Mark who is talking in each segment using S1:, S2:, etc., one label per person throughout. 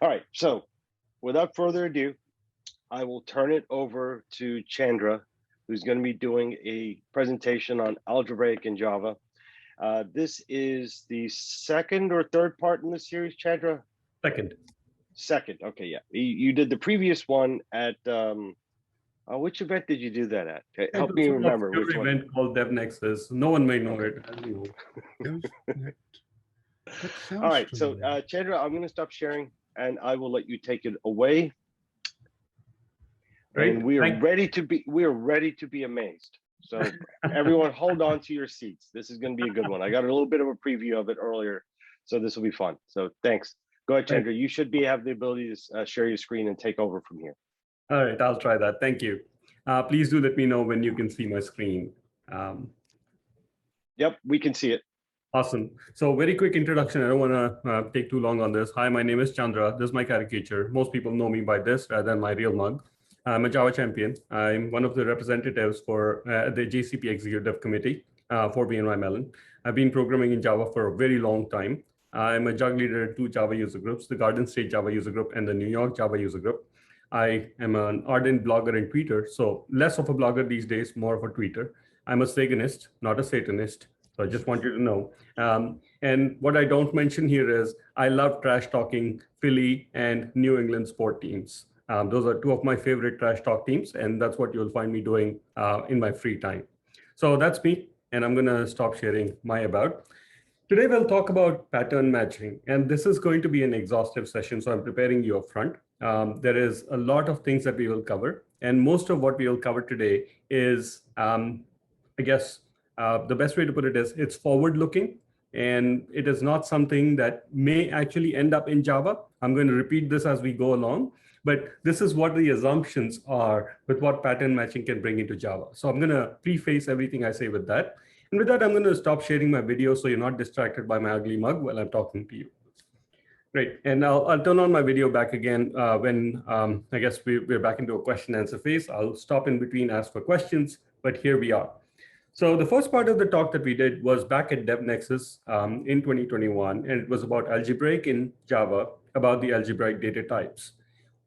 S1: All right, so without further ado, I will turn it over to Chandra, who's going to be doing a presentation on algebraic in Java. This is the second or third part in the series, Chandra?
S2: Second.
S1: Second, okay, yeah. You did the previous one at, which event did you do that at? Help me remember which one.
S2: Event called DevNexus. No one may know it.
S1: All right, so Chandra, I'm going to stop sharing and I will let you take it away. Right. And we are ready to be amazed. So everyone hold on to your seats. This is going to be a good one. I got a little bit of a preview of it earlier, so this will be fun. So thanks. Go ahead, Chandra. You should have the ability to share your screen and take over from here.
S2: All right, I'll try that. Thank you. Please do let me know when you can see my screen.
S1: Yep, we can see it.
S2: Awesome. So very quick introduction. I don't want to take too long on this. Hi, my name is Chandra. This is my caricature. Most people know me by this rather than my real mug. I'm a Java champion. I'm one of the representatives for the JCP Executive Committee for BNY Mellon. I've been programming in Java for a very long time. I'm a JUG leader at 2 Java user groups, the Garden State Java user group and the New York Java user group. I am an ardent blogger and tweeter, so less of a blogger these days, more of a tweeter. I'm a Saganist, not a Satanist. So I just want you to know. And what I don't mention here is I love trash talking Philly and New England sport teams. Those are 2 of my favorite trash talk teams, and that's what you'll find me doing in my free time. So that's me, and I'm going to stop sharing my about. Today, we'll talk about pattern matching, and this is going to be an exhaustive session, so I'm preparing you up front. There is a lot of things that we will cover, and most of what we will cover today is, I guess, the best way to put it is it's forward-looking, and it is not something that may actually end up in Java. I'm going to repeat this as we go along. But this is what the assumptions are with what pattern matching can bring into Java. So I'm going to preface everything I say with that. And with that, I'm going to stop sharing my video so you're not distracted by my ugly mug while I'm talking to you. Great. And I'll turn on my video back again when I guess we're back into a question and answer phase. I'll stop in between, ask for questions, but here we are. So the first part of the talk that we did was back at DevNexus in 2021, and it was about algebraic in Java, about the algebraic data types.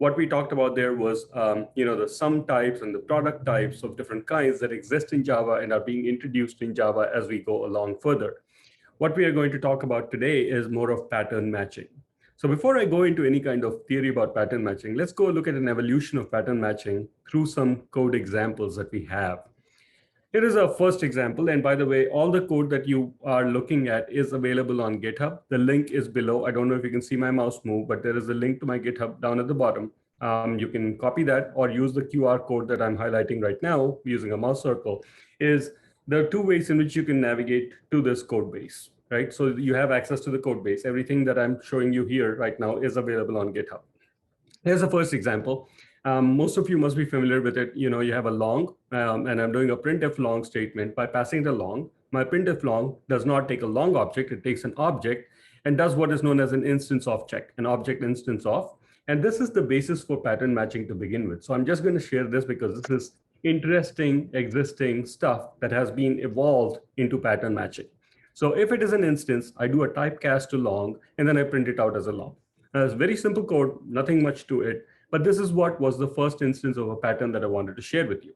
S2: What we talked about there was, the sum types and the product types of different kinds that exist in Java and are being introduced in Java as we go along further. What we are going to talk about today is more of pattern matching. So before I go into any kind of theory about pattern matching, let's go look at an evolution of pattern matching through some code examples that we have. Here is our first example. And by the way, all the code that you are looking at is available on GitHub. The link is below. I don't know if you can see my mouse move, but there is a link to my GitHub down at the bottom. You can copy that or use the QR code that I'm highlighting right now using a mouse circle. There are 2 ways in which you can navigate to this code base, right? So you have access to the code base. Everything that I'm showing you here right now is available on GitHub. Here's the first example. Most of you must be familiar with it. You have a long, and I'm doing a printf long statement. By passing the long, my printf long does not take a long object. It takes an object and does what is known as an instance of check, an object instance of. And this is the basis for pattern matching to begin with. So I'm just going to share this because this is interesting existing stuff that has been evolved into pattern matching. So if it is an instance, I do a typecast to long, and then I print it out as a long. It's very simple code, nothing much to it. But this is what was the first instance of a pattern that I wanted to share with you.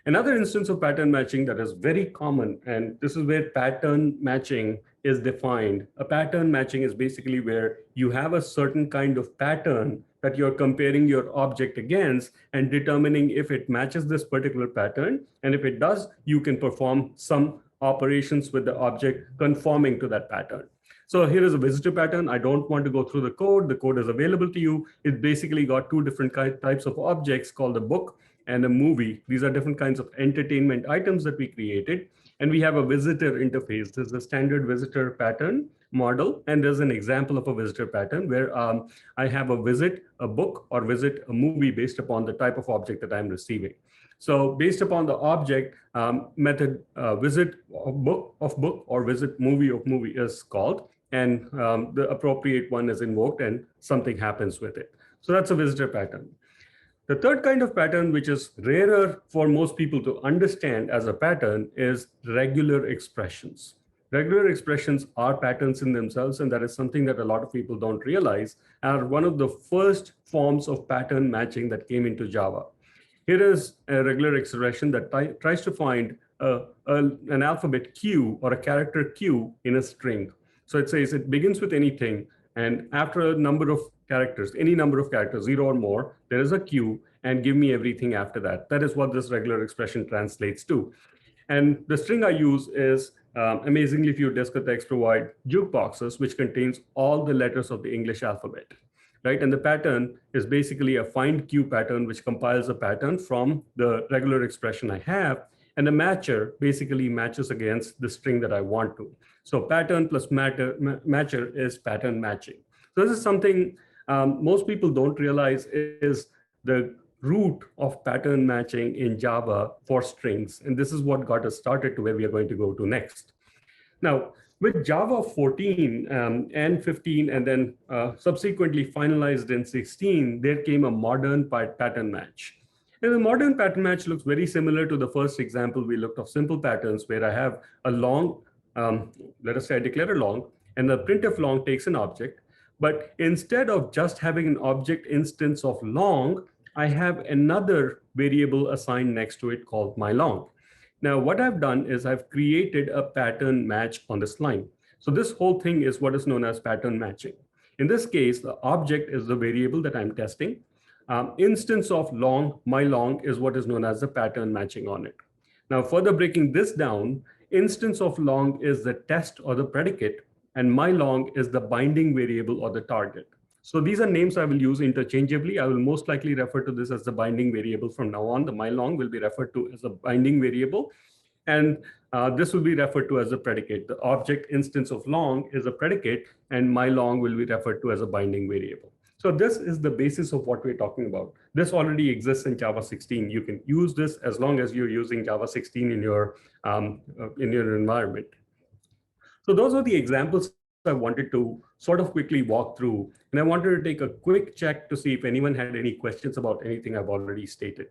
S2: Another instance of pattern matching that is very common, and this is where pattern matching is defined. A pattern matching is basically where you have a certain kind of pattern that you're comparing your object against and determining if it matches this particular pattern. And if it does, you can perform some operations with the object conforming to that pattern. So here is a visitor pattern. I don't want to go through the code. The code is available to you. It basically got 2 different types of objects called a book and a movie. These are different kinds of entertainment items that we created. And we have a visitor interface. This is a standard visitor pattern model. And there's an example of a visitor pattern where I have a visit a book or visit a movie based upon the type of object that I'm receiving. So based upon the object, method visit of book or visit movie of movie is called. And the appropriate one is invoked and something happens with it. So that's a visitor pattern. The third kind of pattern, which is rarer for most people to understand as a pattern, is regular expressions. Regular expressions are patterns in themselves, and that is something that a lot of people don't realize, are one of the first forms of pattern matching that came into Java. Here is a regular expression that tries to find an alphabet Q or a character Q in a string. So it says it begins with anything, and after a number of characters, any number of characters, 0 or more, there is a Q, and give me everything after that. That is what this regular expression translates to. And the string I use is, amazingly, if you Discothex provide jukeboxes, which contains all the letters of the English alphabet, right? And the pattern is basically a find Q pattern, which compiles a pattern from the regular expression I have. And the matcher basically matches against the string that I want to. So pattern plus matcher is pattern matching. So this is something most people don't realize is the root of pattern matching in Java for strings. And this is what got us started to where we are going to go to next. Now, with Java 14 and 15, and then subsequently finalized in 16, there came a modern pattern match. And the modern pattern match looks very similar to the first example we looked of simple patterns, where I have a long, let us say I declare a long, and the printf long takes an object. But instead of just having an object instance of long, I have another variable assigned next to it called myLong. Now, what I've done is I've created a pattern match on this line. So this whole thing is what is known as pattern matching. In this case, the object is the variable that I'm testing. Instance of long, myLong, is what is known as the pattern matching on it. Now, further breaking this down, instance of long is the test or the predicate, and myLong is the binding variable or the target. So these are names I will use interchangeably. I will most likely refer to this as the binding variable from now on. The myLong will be referred to as a binding variable. And this will be referred to as a predicate. The object instance of long is a predicate, and myLong will be referred to as a binding variable. So this is the basis of what we're talking about. This already exists in Java 16. You can use this as long as you're using Java 16 in your environment. So those are the examples I wanted to sort of quickly walk through. And I wanted to take a quick check to see if anyone had any questions about anything I've already stated.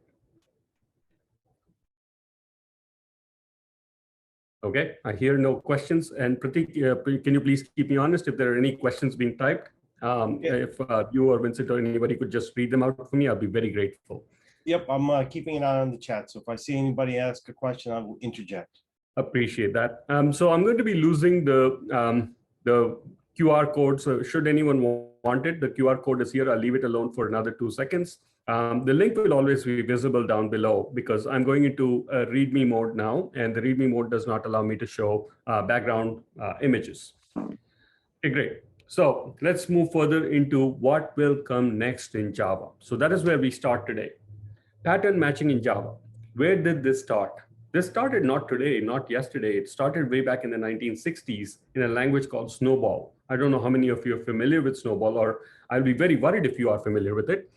S2: Okay, I hear no questions. And Pratik, can you please keep me honest if there are any questions being typed? If you or Vincent or anybody could just read them out for me, I'll be very grateful.
S1: Yep, I'm keeping an eye on the chat. So if I see anybody ask a question, I will interject.
S2: Appreciate that. So I'm going to be losing the QR code. So should anyone want it, the QR code is here. I'll leave it alone for another 2 seconds. The link will always be visible down below because I'm going into README mode now, and the README mode does not allow me to show background images. Okay, great. So let's move further into what will come next in Java. So that is where we start today. Pattern matching in Java. Where did this start? This started not today, not yesterday. It started way back in the 1960s in a language called Snowball. I don't know how many of you are familiar with Snowball, or I'll be very worried if you are familiar with it.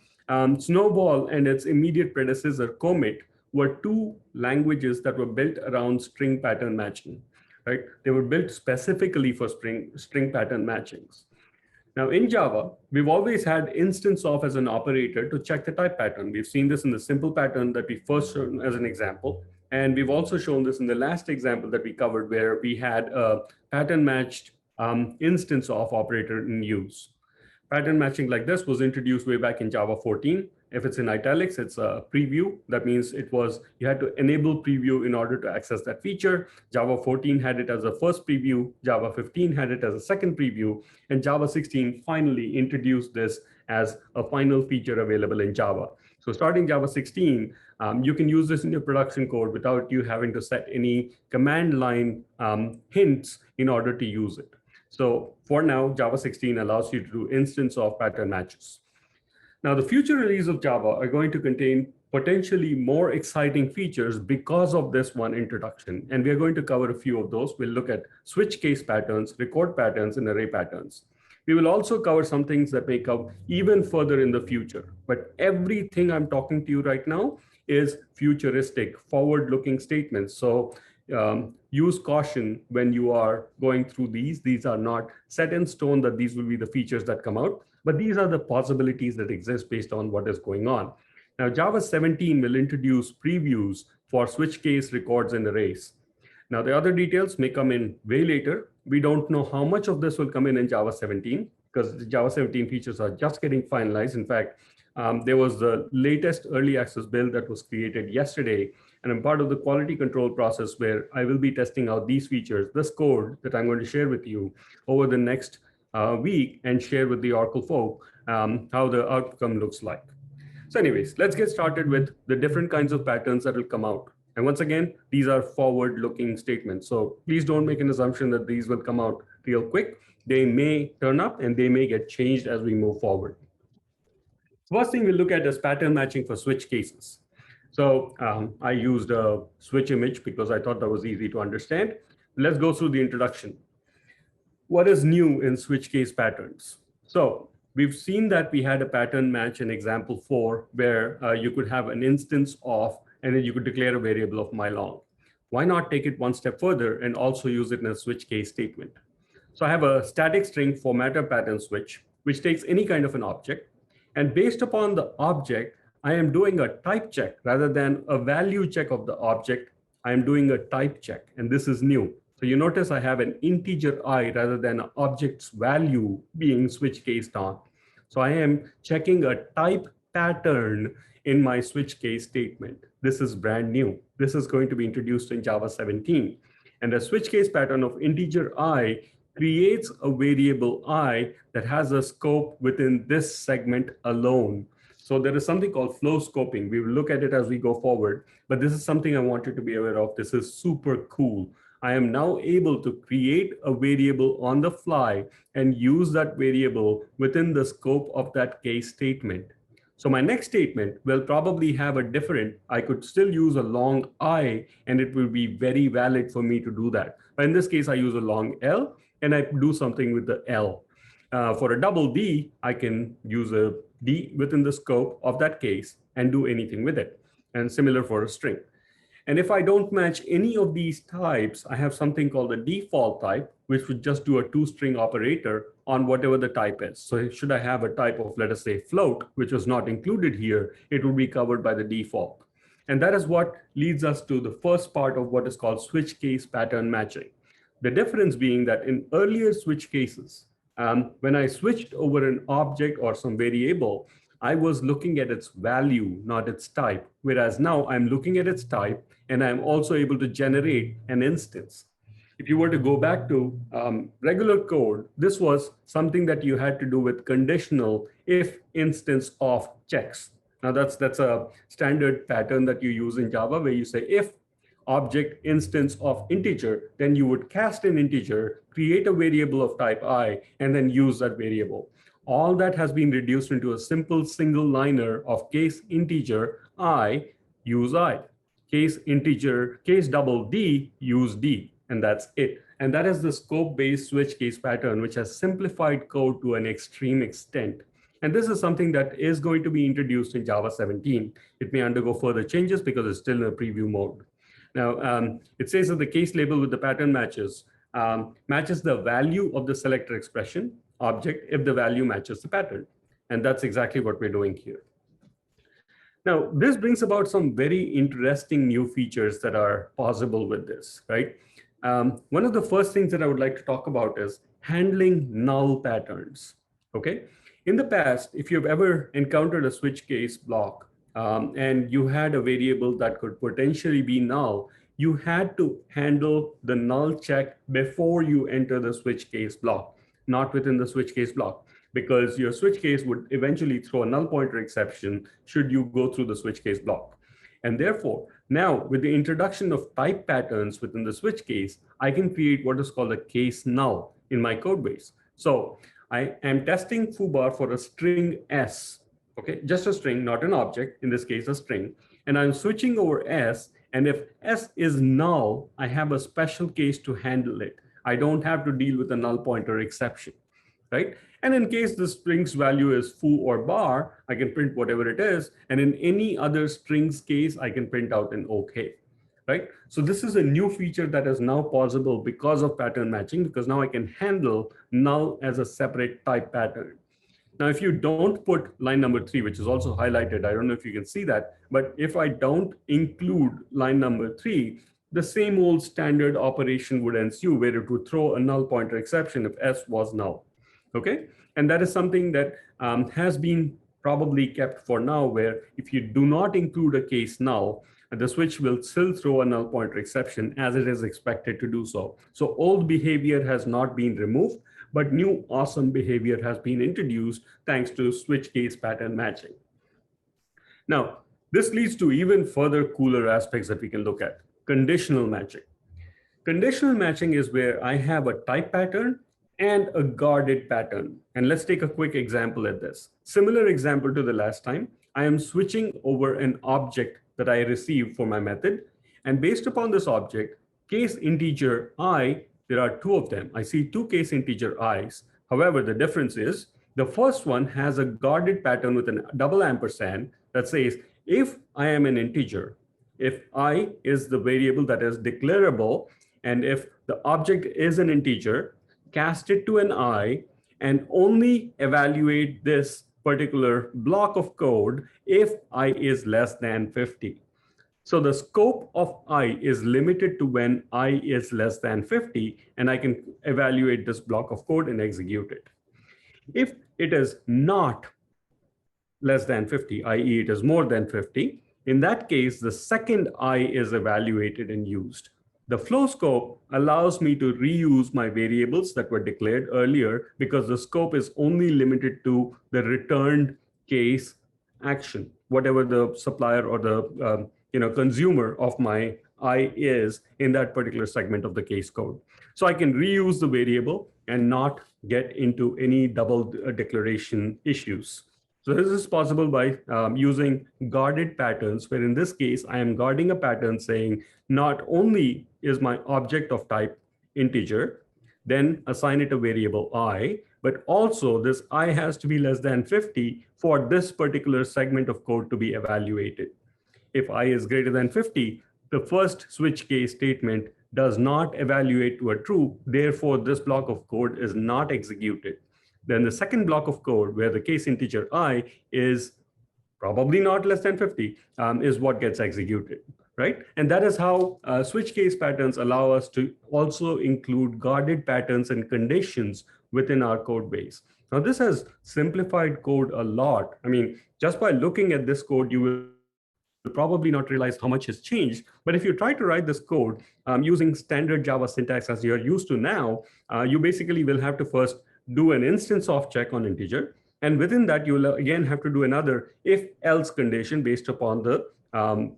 S2: Snowball and its immediate predecessor, Comet, were two languages that were built around string pattern matching, right? They were built specifically for string pattern matchings. Now in Java, we've always had instanceof as an operator to check the type pattern. We've seen this in the simple pattern that we first shown as an example. And we've also shown this in the last example that we covered where we had a pattern matched instanceof operator in use. Pattern matching like this was introduced way back in Java 14. If it's in italics, it's a preview. That means you had to enable preview in order to access that feature. Java 14 had it as a first preview. Java 15 had it as a second preview. And Java 16 finally introduced this as a final feature available in Java. So starting Java 16, you can use this in your production code without you having to set any command line hints in order to use it. So for now, Java 16 allows you to do instanceof pattern matches. Now, the future release of Java are going to contain potentially more exciting features because of this one introduction. And we are going to cover a few of those. We'll look at switch case patterns, record patterns, and array patterns. We will also cover some things that may come even further in the future. But everything I'm talking to you right now is futuristic, forward-looking statements. So use caution when you are going through these. These are not set in stone that these will be the features that come out, but these are the possibilities that exist based on what is going on. Now, Java 17 will introduce previews for switch case, records, and arrays. Now, the other details may come in way later. We don't know how much of this will come in Java 17 because the Java 17 features are just getting finalized. In fact, there was the latest early access build that was created yesterday, and I'm part of the quality control process where I will be testing out these features, this code that I'm going to share with you over the next week and share with the Oracle folk how the outcome looks like. So anyways, let's get started with the different kinds of patterns that will come out. And once again, these are forward-looking statements. So please don't make an assumption that these will come out real quick. They may turn up and they may get changed as we move forward. First thing we'll look at is pattern matching for switch cases. So I used a switch image because I thought that was easy to understand. Let's go through the introduction. What is new in switch case patterns? So we've seen that we had a pattern match in example 4 where you could have an instance of, and then you could declare a variable of mylong. Why not take it one step further and also use it in a switch case statement? So I have a static string formatter pattern switch, which takes any kind of an object. And based upon the object, I am doing a type check rather than a value check of the object. I am doing a type check, and this is new. So you notice I have an integer I rather than an object's value being switch cased on. So I am checking a type pattern in my switch case statement. This is brand new. This is going to be introduced in Java 17. And the switch case pattern of integer I creates a variable I that has a scope within this segment alone. So there is something called flow scoping. We will look at it as we go forward, but this is something I want you to be aware of. This is super cool. I am now able to create a variable on the fly and use that variable within the scope of that case statement. So my next statement will probably have a different, I could still use a long I and it will be very valid for me to do that. But in this case, I use a long L and I do something with the L. For a double D, I can use a D within the scope of that case and do anything with it. And similar for a string. And if I don't match any of these types, I have something called a default type, which would just do a two-string operator on whatever the type is. So should I have a type of, let us say, float, which was not included here, it will be covered by the default. And that is what leads us to the first part of what is called switch case pattern matching. The difference being that in earlier switch cases, when I switched over an object or some variable, I was looking at its value, not its type. Whereas now I'm looking at its type and I'm also able to generate an instance. If you were to go back to regular code, this was something that you had to do with conditional if instance of checks. Now that's a standard pattern that you use in Java where you say if object instance of integer, then you would cast an integer, create a variable of type I, and then use that variable. All that has been reduced into a simple single liner of case integer I, use I. Case integer, case double D, use D, and that's it. And that is the scope-based switch case pattern, which has simplified code to an extreme extent. And this is something that is going to be introduced in Java 17. It may undergo further changes because it's still in a preview mode. Now, it says that the case label with the pattern matches the value of the selector expression object if the value matches the pattern. And that's exactly what we're doing here. Now, this brings about some very interesting new features that are possible with this, right? One of the first things that I would like to talk about is handling null patterns, okay? In the past, if you've ever encountered a switch case block and you had a variable that could potentially be null, you had to handle the null check before you enter the switch case block, not within the switch case block, because your switch case would eventually throw a null pointer exception should you go through the switch case block. And therefore, now with the introduction of type patterns within the switch case, I can create what is called a case null in my code base. So I am testing foobar for a string S, okay, just a string, not an object, in this case, a string. And I'm switching over S, and if S is null, I have a special case to handle it. I don't have to deal with a null pointer exception, right? And in case the string's value is foo or bar, I can print whatever it is. And in any other strings case, I can print out an OK, right? So this is a new feature that is now possible because of pattern matching, because now I can handle null as a separate type pattern. Now, if you don't put line number 3, which is also highlighted, I don't know if you can see that, but if I don't include line number 3, the same old standard operation would ensue where it would throw a null pointer exception if S was null. Okay, and that is something that has been probably kept for now, where if you do not include a case null, the switch will still throw a null pointer exception as it is expected to do so. So old behavior has not been removed, but new awesome behavior has been introduced thanks to switch case pattern matching. Now, this leads to even further cooler aspects that we can look at. Conditional matching. Conditional matching is where I have a type pattern and a guarded pattern. And let's take a quick example at this. Similar example to the last time, I am switching over an object that I received for my method. And based upon this object, case integer I, there are two of them. I see two case integer i's. However, the difference is the first one has a guarded pattern with a double ampersand that says, if I am an integer, if I is the variable that is declarable, and if the object is an integer, cast it to an I and only evaluate this particular block of code if I is less than 50. So the scope of I is limited to when I is less than 50, and I can evaluate this block of code and execute it. If it is not less than 50, i.e. it is more than 50, in that case, the second I is evaluated and used. The flow scope allows me to reuse my variables that were declared earlier because the scope is only limited to the returned case action, whatever the supplier or the consumer of my I is in that particular segment of the case code. So I can reuse the variable and not get into any double declaration issues. So this is possible by using guarded patterns, where in this case, I am guarding a pattern saying not only is my object of type integer, then assign it a variable I, but also this I has to be less than 50 for this particular segment of code to be evaluated. If I is greater than 50, the first switch case statement does not evaluate to a true, therefore this block of code is not executed. Then the second block of code, where the case integer I is probably not less than 50, is what gets executed, right? And that is how switch case patterns allow us to also include guarded patterns and conditions within our code base. Now, this has simplified code a lot. I mean, just by looking at this code, you will probably not realize how much has changed. But if you try to write this code using standard Java syntax as you're used to now, you basically will have to first do an instance of check on integer. And within that, you will again have to do another if else condition based upon the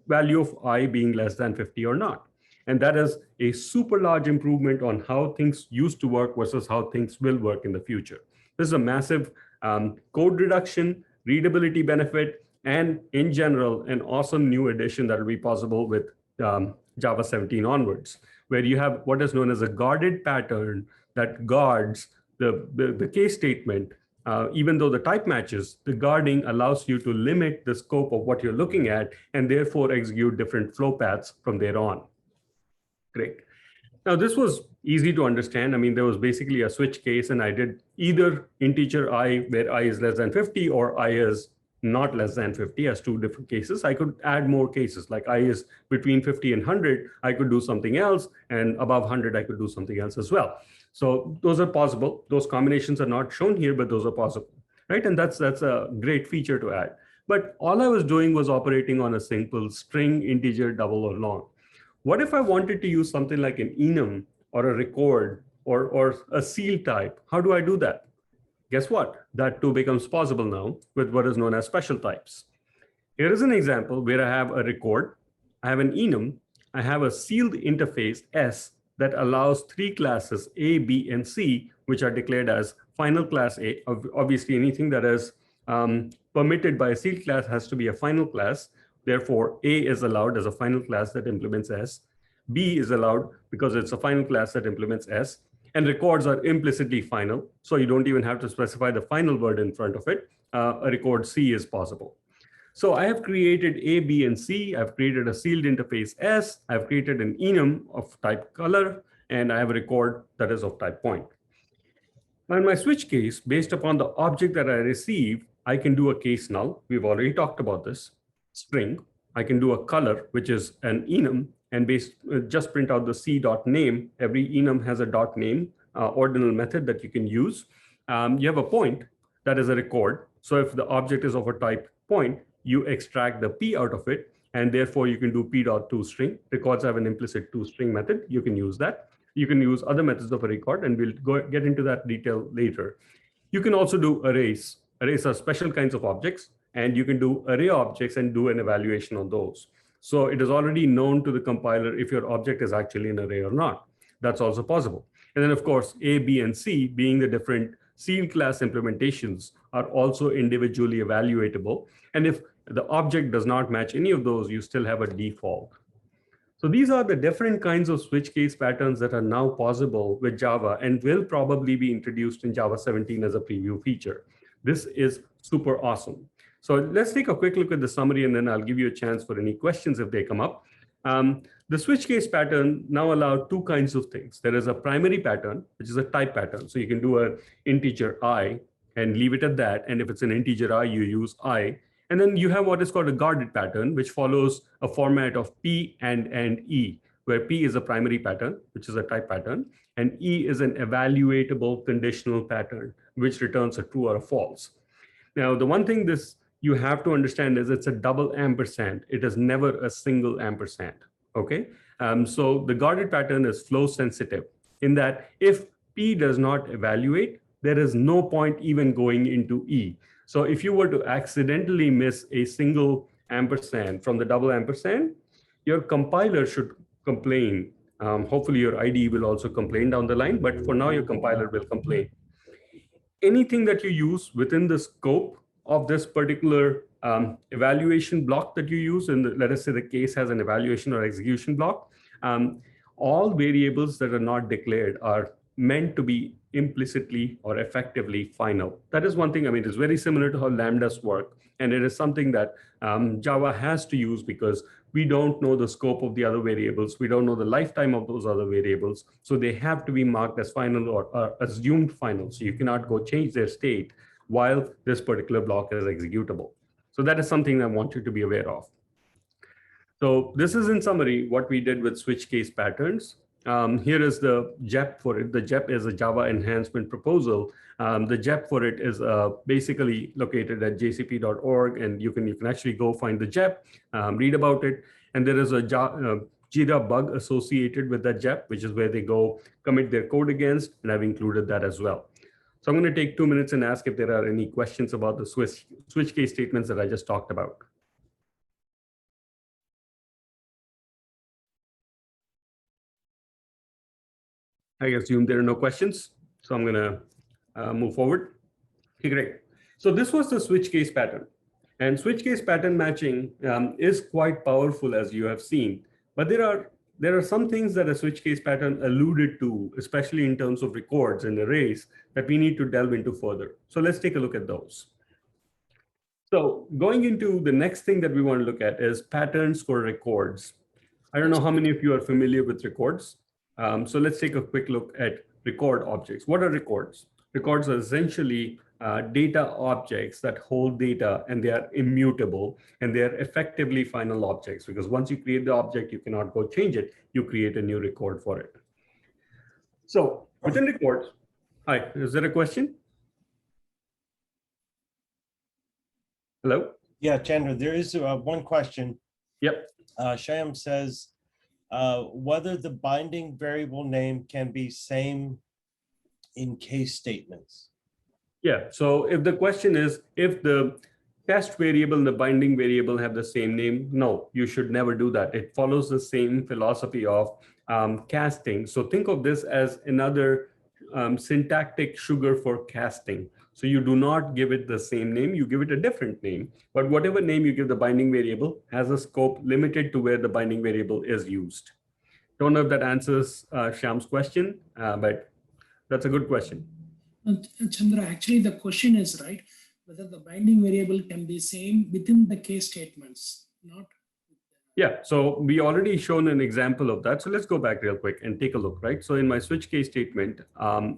S2: value of I being less than 50 or not. And that is a super large improvement on how things used to work versus how things will work in the future. This is a massive code reduction, readability benefit, and in general, an awesome new addition that will be possible with Java 17 onwards, where you have what is known as a guarded pattern that guards the case statement. Even though the type matches, the guarding allows you to limit the scope of what you're looking at and therefore execute different flow paths from there on. Great. Now, this was easy to understand. I mean, there was basically a switch case, and I did either integer I, where I is less than 50, or I is not less than 50 as two different cases. I could add more cases, like I is between 50 and 100, I could do something else, and above 100, I could do something else as well. So those are possible. Those combinations are not shown here, but those are possible, right? And that's a great feature to add. But all I was doing was operating on a simple string, integer, double, or long. What if I wanted to use something like an enum or a record or a seal type? How do I do that? Guess what? That too becomes possible now with what is known as special types. Here is an example where I have a record, I have an enum, I have a sealed interface S that allows three classes A, B, and C, which are declared as final class A. Obviously, anything that is permitted by a sealed class has to be a final class. Therefore, A is allowed as a final class that implements S. B is allowed because it's a final class that implements S. And records are implicitly final, so you don't even have to specify the final word in front of it. A record C is possible. So I have created A, B, and C. I've created a sealed interface S. I've created an enum of type color, and I have a record that is of type point. Now in my switch case, based upon the object that I receive, I can do a case null. We've already talked about this. String. I can do a color, which is an enum, and just print out the c dot name. Every enum has a dot name ordinal method that you can use. You have a point that is a record. So if the object is of a type point, you extract the p out of it, and therefore you can do p.toString. Records have an implicit toString method. You can use that. You can use other methods of a record, and we'll get into that detail later. You can also do arrays. Arrays are special kinds of objects, and you can do array objects and do an evaluation on those. So it is already known to the compiler if your object is actually an array or not. That's also possible. And then of course, A, B, and C being the different seal class implementations are also individually evaluatable. And if the object does not match any of those, you still have a default. So these are the different kinds of switch case patterns that are now possible with Java and will probably be introduced in Java 17 as a preview feature. This is super awesome. So let's take a quick look at the summary, and then I'll give you a chance for any questions if they come up. The switch case pattern now allows two kinds of things. There is a primary pattern, which is a type pattern. So you can do an integer I and leave it at that. And if it's an integer I, you use I. And then you have what is called a guarded pattern, which follows a format of P and E, where P is a primary pattern, which is a type pattern, and E is an evaluatable conditional pattern, which returns a true or a false. Now, the one thing you have to understand is it's a double ampersand. It is never a single ampersand, okay? So the guarded pattern is flow sensitive in that if P does not evaluate, there is no point even going into E. So if you were to accidentally miss a single ampersand from the double ampersand, your compiler should complain. Hopefully your IDE will also complain down the line, but for now your compiler will complain. Anything that you use within the scope of this particular evaluation block that you use, and let us say the case has an evaluation or execution block, all variables that are not declared are meant to be implicitly or effectively final. That is one thing. I mean, it's very similar to how lambdas work. And it is something that Java has to use because we don't know the scope of the other variables. We don't know the lifetime of those other variables. So they have to be marked as final or assumed final. So you cannot go change their state while this particular block is executable. So that is something I want you to be aware of. So this is in summary what we did with switch case patterns. Here is the JEP for it. The JEP is a Java enhancement proposal. The JEP for it is basically located at jcp.org, and you can actually go find the JEP, read about it. And there is a Jira bug associated with that JEP, which is where they go commit their code against, and I've included that as well. So I'm going to take 2 minutes and ask if there are any questions about the switch case statements that I just talked about. I assume there are no questions, so I'm going to move forward. Okay, great. So this was the switch case pattern. And switch case pattern matching is quite powerful, as you have seen. But there are some things that a switch case pattern alluded to, especially in terms of records and arrays, that we need to delve into further. So let's take a look at those. So going into the next thing that we want to look at is patterns for records. I don't know how many of you are familiar with records. So let's take a quick look at record objects. What are records? Records are essentially data objects that hold data, and they are immutable, and they are effectively final objects, because once you create the object, you cannot go change it. You create a new record for it. So within records, hi, is there a question? Hello?
S3: Yeah, Chandra, there is one question.
S2: Yep.
S3: Shyam says, whether the binding variable name can be same in case statements.
S2: Yeah, so if the question is, if the test variable and the binding variable have the same name, no, you should never do that. It follows the same philosophy of casting. So think of this as another syntactic sugar for casting. So you do not give it the same name, you give it a different name. But whatever name you give the binding variable has a scope limited to where the binding variable is used. Don't know if that answers Shyam's question, but that's a good question.
S4: Chandra, actually the question is, right, whether the binding variable can be same within the case statements, not.
S2: Yeah, so we already shown an example of that. So let's go back real quick and take a look, right? So in my switch case statement,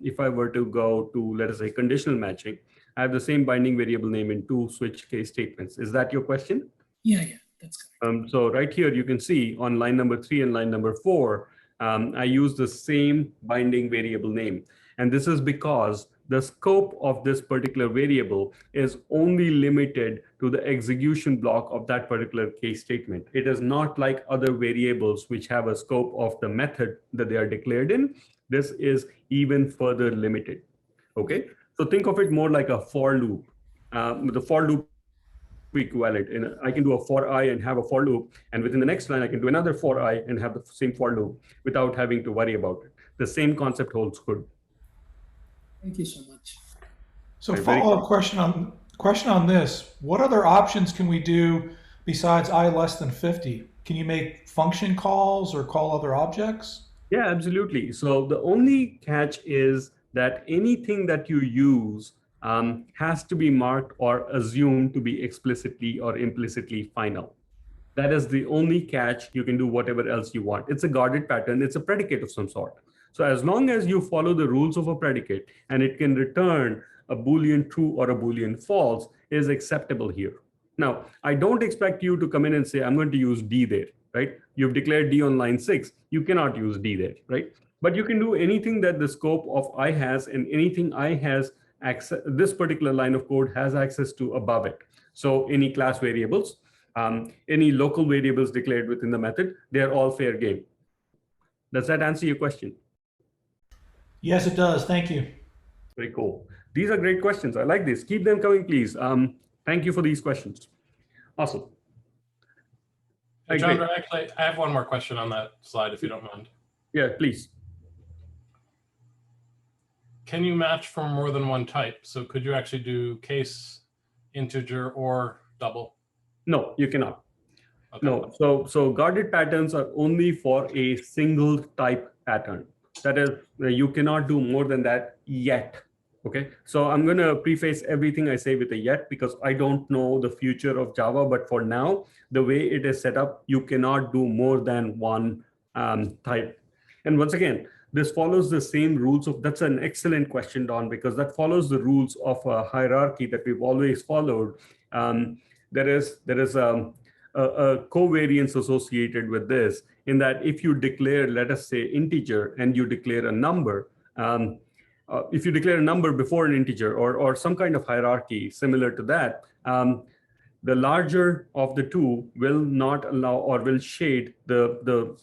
S2: if I were to go to, let us say, conditional matching, I have the same binding variable name in two switch case statements. Is that your question?
S4: Yeah, yeah. That's correct.
S2: So right here, you can see on line number 3 and line number 4, I use the same binding variable name. And this is because the scope of this particular variable is only limited to the execution block of that particular case statement. It is not like other variables which have a scope of the method that they are declared in. This is even further limited. Okay, so think of it more like a for loop. The for loop equivalent, and I can do a for I and have a for loop, and within the next line I can do another for I and have the same for loop without having to worry about it. The same concept holds good.
S4: Thank you so much.
S5: So follow-up question on this. What other options can we do besides I less than 50? Can you make function calls or call other objects?
S2: Yeah, absolutely. So the only catch is that anything that you use has to be marked or assumed to be explicitly or implicitly final. That is the only catch. You can do whatever else you want. It's a guarded pattern. It's a predicate of some sort. So as long as you follow the rules of a predicate and it can return a Boolean true or a Boolean false, is acceptable here. Now, I don't expect you to come in and say, I'm going to use D there, right? You've declared D on line 6. You cannot use D there, right? But you can do anything that the scope of I has, and anything I has access, this particular line of code has access to above it. So any class variables, any local variables declared within the method, they're all fair game. Does that answer your question?
S5: Yes, it does. Thank you.
S2: Very cool. These are great questions. I like this. Keep them coming, please. Thank you for these questions. Awesome.
S6: Hey, Chandra, actually, I have one more question on that slide, if you don't mind.
S2: Yeah, please.
S6: Can you match from more than one type? So could you actually do case, integer, or double?
S2: No, you cannot.
S6: Okay.
S2: No. So guarded patterns are only for a single type pattern. That is, you cannot do more than that yet. Okay, so I'm going to preface everything I say with a yet, because I don't know the future of Java, but for now, the way it is set up, you cannot do more than one type. And once again, this follows the same rules of, that's an excellent question, Don, because that follows the rules of a hierarchy that we've always followed. There is a covariance associated with this, in that if you declare, let us say, integer, and you declare a number, if you declare a number before an integer, or some kind of hierarchy similar to that, the larger of the two will not allow or will shade the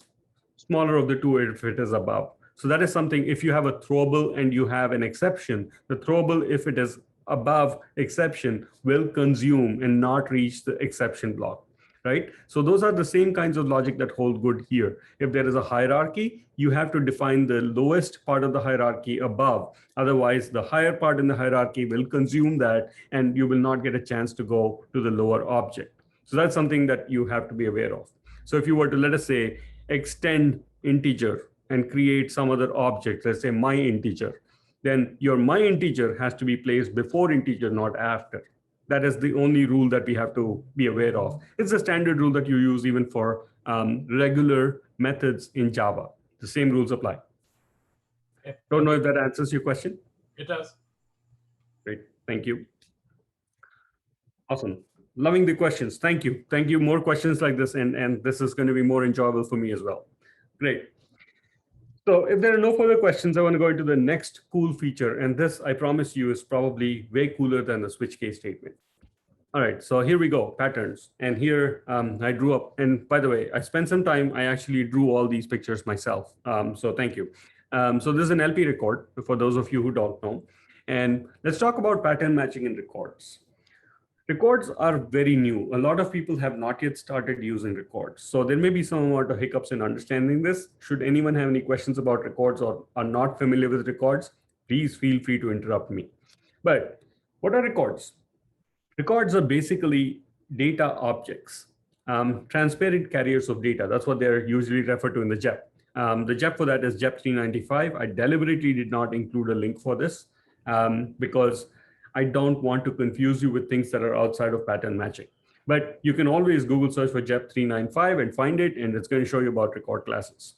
S2: smaller of the two if it is above. So that is something, if you have a throwable and you have an exception, the throwable, if it is above exception, will consume and not reach the exception block. Right? So those are the same kinds of logic that hold good here. If there is a hierarchy, you have to define the lowest part of the hierarchy above. Otherwise, the higher part in the hierarchy will consume that, and you will not get a chance to go to the lower object. So that's something that you have to be aware of. So if you were to, let us say, extend integer and create some other object, let's say my integer, then your my integer has to be placed before integer, not after. That is the only rule that we have to be aware of. It's a standard rule that you use even for regular methods in Java. The same rules apply.
S6: Okay.
S2: Don't know if that answers your question.
S6: It does.
S2: Great, thank you. Awesome, loving the questions. Thank you. Thank you. More questions like this, and this is going to be more enjoyable for me as well. Great. So if there are no further questions, I want to go into the next cool feature. And this, I promise you, is probably way cooler than the switch case statement. All right, so here we go, patterns. And here I drew up, and by the way, I spent some time, I actually drew all these pictures myself. So thank you. So this is an LP record for those of you who don't know. And let's talk about pattern matching in records. Records are very new. A lot of people have not yet started using records. So there may be some amount of hiccups in understanding this. Should anyone have any questions about records or are not familiar with records, please feel free to interrupt me. But what are records? Records are basically data objects, transparent carriers of data. That's what they're usually referred to in the JEP. The JEP for that is JEP 395. I deliberately did not include a link for this because I don't want to confuse you with things that are outside of pattern matching. But you can always Google search for JEP 395 and find it, and it's going to show you about record classes.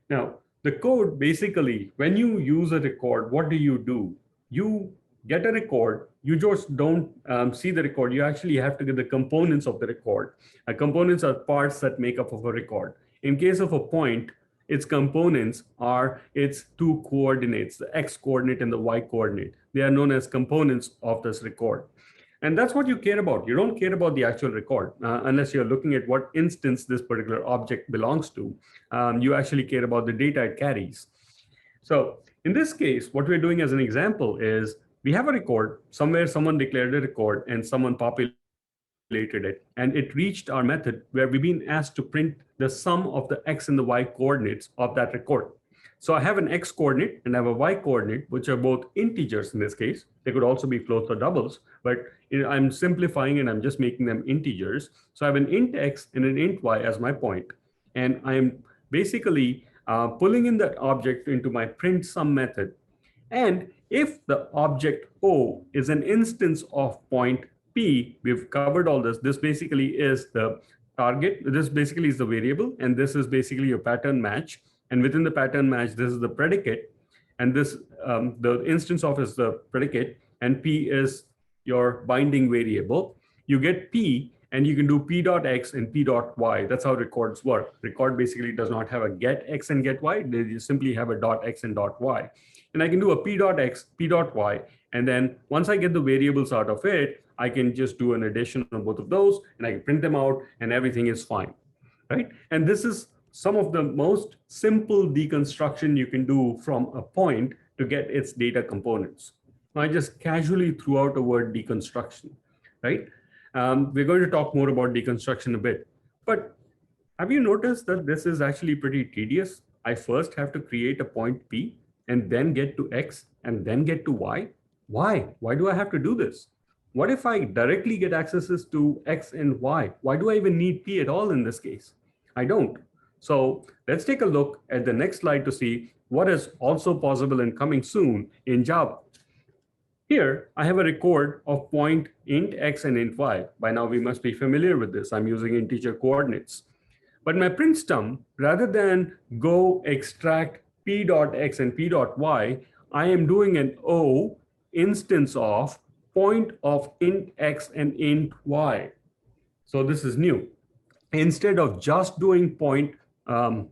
S2: Now, the code basically, when you use a record, what do? You get a record, you just don't see the record. You actually have to get the components of the record. Components are parts that make up of a record. In case of a point, its components are its two coordinates, the x coordinate and the y coordinate. They are known as components of this record. And that's what you care about. You don't care about the actual record unless you're looking at what instance this particular object belongs to. You actually care about the data it carries. So in this case, what we're doing as an example is we have a record, somewhere someone declared a record and someone populated it, and it reached our method where we've been asked to print the sum of the x and the y coordinates of that record. So I have an x coordinate and I have a y coordinate, which are both integers in this case. They could also be floats or doubles, but I'm simplifying and I'm just making them integers. So I have an int x and an int y as my point. And I'm basically pulling in that object into my print sum method. And if the object O is an instance of point P, we've covered all this. This basically is the target. This basically is the variable. And this is basically your pattern match. And within the pattern match, this is the predicate. And this, the instance of is the predicate. And P is your binding variable. You get P, and you can do p.x and p.y. That's how records work. Record basically does not have a get x and get y. They just simply have a .x and .y. And I can do a p.x, p.y. And then once I get the variables out of it, I can just do an addition of both of those, and I can print them out, and everything is fine, right? And this is some of the most simple deconstruction you can do from a point to get its data components. Now, I just casually threw out the word deconstruction, right? We're going to talk more about deconstruction a bit, but have you noticed that this is actually pretty tedious? I first have to create a point P and then get to X and then get to Y. Why? Why do I have to do this? What if I directly get accesses to X and Y? Why do I even need P at all in this case? I don't. So let's take a look at the next slide to see what is also possible and coming soon in Java. Here, I have a record of point int x and int y. By now, we must be familiar with this. I'm using integer coordinates. But my print stum, rather than go extract p.x and p.y, I am doing an O instance of point of int x and int y. So this is new. Instead of just doing point, of,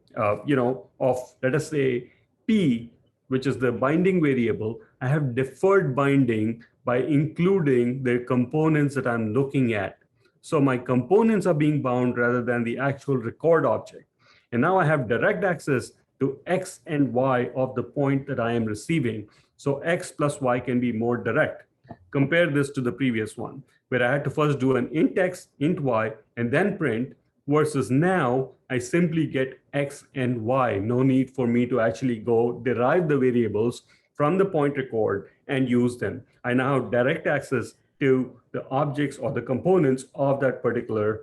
S2: let us say, p, which is the binding variable, I have deferred binding by including the components that I'm looking at. So my components are being bound rather than the actual record object. And now I have direct access to x and y of the point that I am receiving. So x plus y can be more direct. Compare this to the previous one, where I had to first do an int x, int y, and then print, versus now I simply get x and y. No need for me to actually go derive the variables from the point record and use them. I now have direct access to the objects or the components of that particular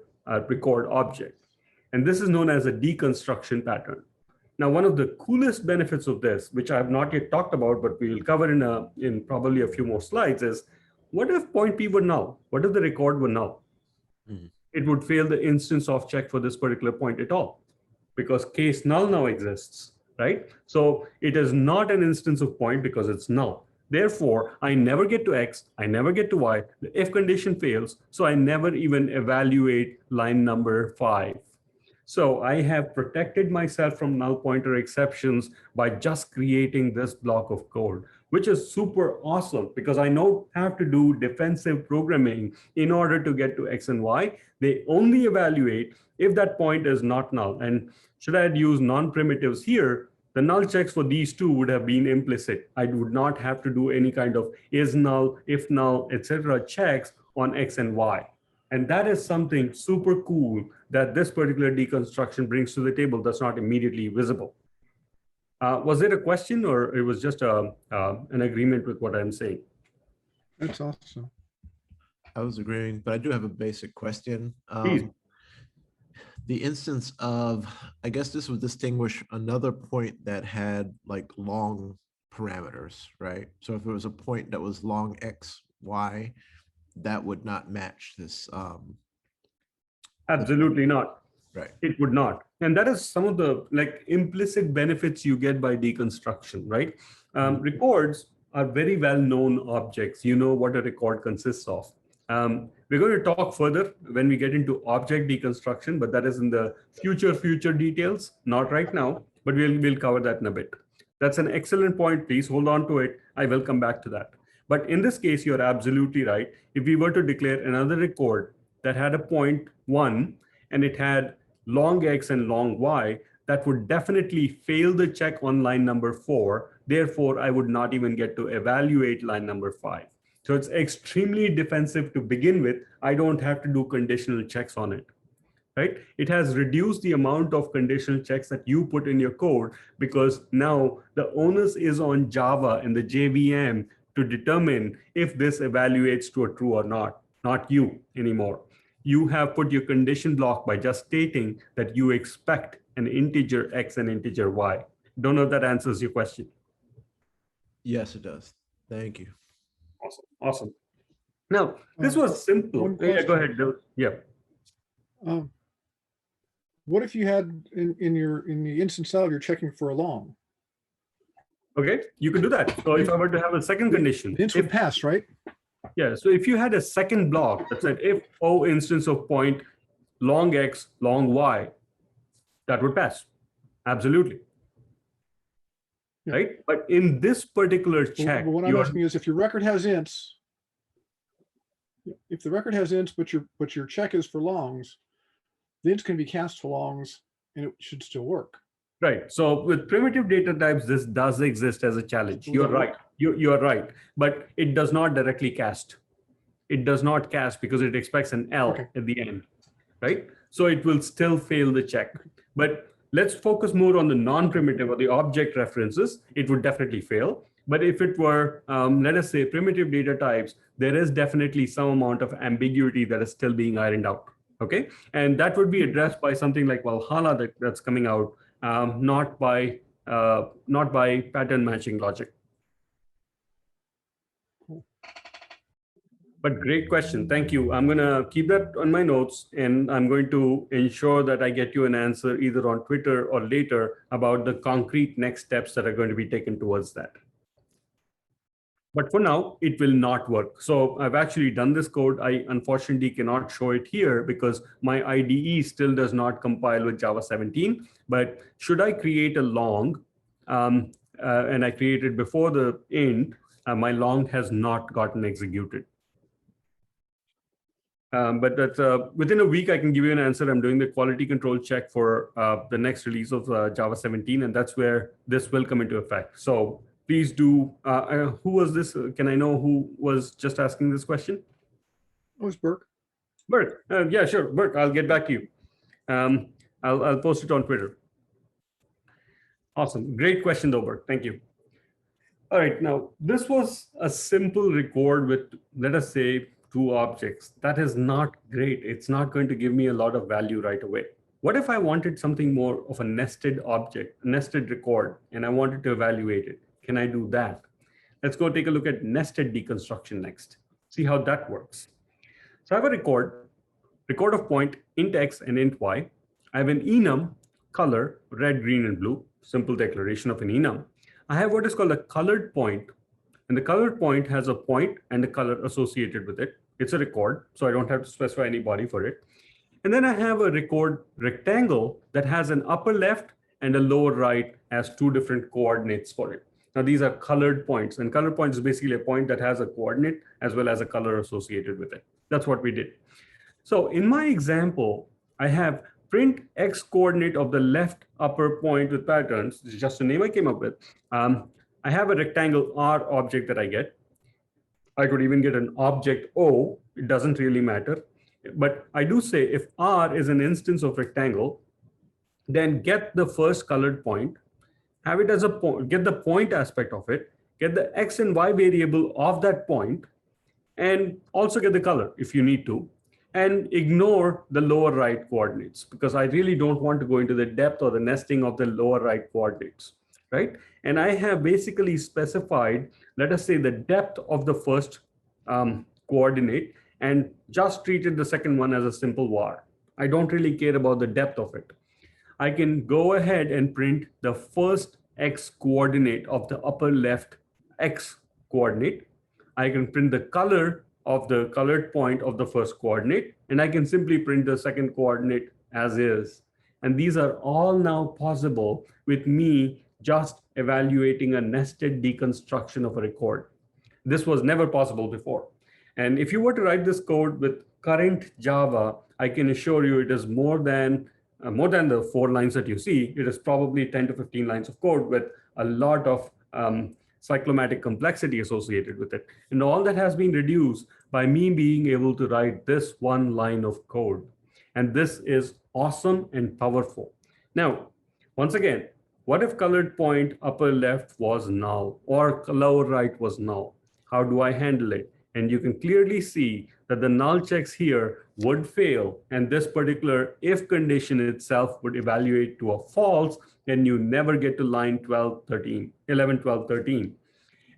S2: record object. And this is known as a deconstruction pattern. Now, one of the coolest benefits of this, which I have not yet talked about, but we will cover in probably a few more slides, is what if point P were null? What if the record were null? Mm-hmm. It would fail the instance of check for this particular point at all, because case null now exists, right? So it is not an instance of point because it's null. Therefore, I never get to X, I never get to Y, the if condition fails, so I never even evaluate line number 5. So I have protected myself from null pointer exceptions by just creating this block of code, which is super awesome because I don't have to do defensive programming in order to get to X and Y. They only evaluate if that point is not null. And should I use non-primitives here, the null checks for these two would have been implicit. I would not have to do any kind of is null, if null, etc. checks on X and Y. And that is something super cool that this particular deconstruction brings to the table that's not immediately visible. Was it a question or it was just an agreement with what I'm saying?
S7: That's awesome.
S8: I was agreeing, but I do have a basic question. The instance of, I guess this would distinguish another point that had like long parameters, right? So if it was a point that was long X, Y, that would not match this.
S2: Absolutely not.
S8: Right.
S2: It would not. And that is some of the like implicit benefits you get by deconstruction, right? Records are very well-known objects. You know what a record consists of. We're going to talk further when we get into object deconstruction, but that is in the future details, not right now, but we'll cover that in a bit. That's an excellent point. Please hold on to it. I will come back to that. But in this case, you're absolutely right. If we were to declare another record that had a point 1 and it had long X and long Y, that would definitely fail the check on line number 4. Therefore, I would not even get to evaluate line number 5. So it's extremely defensive to begin with. I don't have to do conditional checks on it, right? It has reduced the amount of conditional checks that you put in your code because now the onus is on Java and the JVM to determine if this evaluates to a true or not you anymore. You have put your condition block by just stating that you expect an integer X and integer Y. Don't know if that answers your question.
S8: Yes, it does. Thank you.
S2: Awesome. Now, this was simple. Yeah, go ahead, Bill. Yeah.
S7: What if you had in the instance of you're checking for a long?
S2: Okay, you can do that. So if I were to have a second condition,
S7: The int would pass, right?
S2: yeah. So if you had a second block that said if O instance of point long X, long Y, that would pass. Absolutely.
S7: Yeah.
S2: Right. But in this particular check,
S7: But what I'm asking is if your record has ints, if the record has ints, but your check is for longs, the ints can be cast for longs and it should still work.
S2: right. So with primitive data types, this does exist as a challenge. You're right. You're right. But it does not directly cast. It does not cast because it expects an L at the end, right? So it will still fail the check. But let's focus more on the non-primitive or the object references. It would definitely fail. But if it were, let us say, primitive data types, there is definitely some amount of ambiguity that is still being ironed out. Okay, and that would be addressed by something like Valhalla that's coming out, not by pattern matching logic. But great question. Thank you. I'm going to keep that on my notes, and I'm going to ensure that I get you an answer either on Twitter or later about the concrete next steps that are going to be taken towards that. But for now, it will not work. So I've actually done this code. I unfortunately cannot show it here because my IDE still does not compile with Java 17. But should I create a long, and I created before the int, my long has not gotten executed. But that's within a week, I can give you an answer. I'm doing the quality control check for the next release of Java 17, and that's where this will come into effect. So please do. Who was this? Can I know who was just asking this question?
S7: Oh, it's Burke.
S2: Burke. Yeah, sure. Burke, I'll get back to you. I'll post it on Twitter. Awesome. Great question, though, Burke. Thank you. All right. Now, this was a simple record with, let us say, 2 objects. That is not great. It's not going to give me a lot of value right away. What if I wanted something more of a nested object, nested record, and I wanted to evaluate it? Can I do that? Let's go take a look at nested deconstruction next. See how that works. So I have a record of point int x and int y. I have an enum, color, red, green, and blue, simple declaration of an enum. I have what is called a colored point, and the colored point has a point and a color associated with it. It's a record, so I don't have to specify any body for it. And then I have a record rectangle that has an upper left and a lower right as 2 different coordinates for it. Now, these are colored points, and color point is basically a point that has a coordinate as well as a color associated with it. That's what we did. So in my example, I have print x coordinate of the left upper point with patterns. This is just a name I came up with. I have a rectangle R object that I get. I could even get an object O. It doesn't really matter. But I do say if R is an instance of rectangle, then get the first colored point, have it as a point, get the point aspect of it, get the X and Y variable of that point, and also get the color if you need to, and ignore the lower right coordinates because I really don't want to go into the depth or the nesting of the lower right coordinates, right? And I have basically specified, let us say, the depth of the first coordinate and just treated the second one as a simple var. I don't really care about the depth of it. I can go ahead and print the first X coordinate of the upper left X coordinate. I can print the color of the colored point of the first coordinate, and I can simply print the second coordinate as is. And these are all now possible with me just evaluating a nested deconstruction of a record. This was never possible before. And if you were to write this code with current Java, I can assure you it is more than the 4 lines that you see. It is probably 10 to 15 lines of code with a lot of cyclomatic complexity associated with it. And all that has been reduced by me being able to write this one line of code. And this is awesome and powerful. Now, once again, what if colored point upper left was null or lower right was null? How do I handle it? And you can clearly see that the null checks here would fail, and this particular if condition itself would evaluate to a false, and you never get to line 12, 13, 11, 12, 13.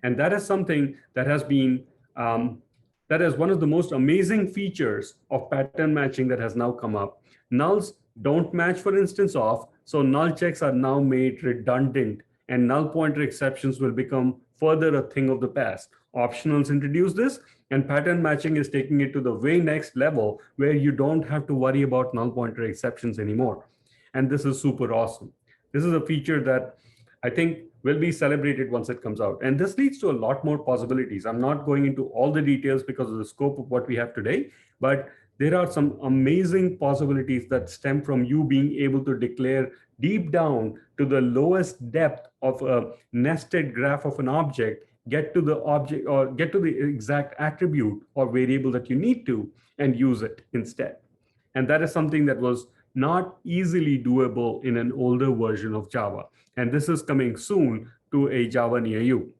S2: And that is something that has been, that is one of the most amazing features of pattern matching that has now come up. Nulls don't match for instance of, so null checks are now made redundant, and null pointer exceptions will become further a thing of the past. Optionals introduce this, and pattern matching is taking it to the way next level where you don't have to worry about null pointer exceptions anymore. And this is super awesome. This is a feature that I think will be celebrated once it comes out. And this leads to a lot more possibilities. I'm not going into all the details because of the scope of what we have today, but there are some amazing possibilities that stem from you being able to declare deep down to the lowest depth of a nested graph of an object, get to the object or get to the exact attribute or variable that you need to and use it instead. And that is something that was not easily doable in an older version of Java. And this is coming soon to a Java near you.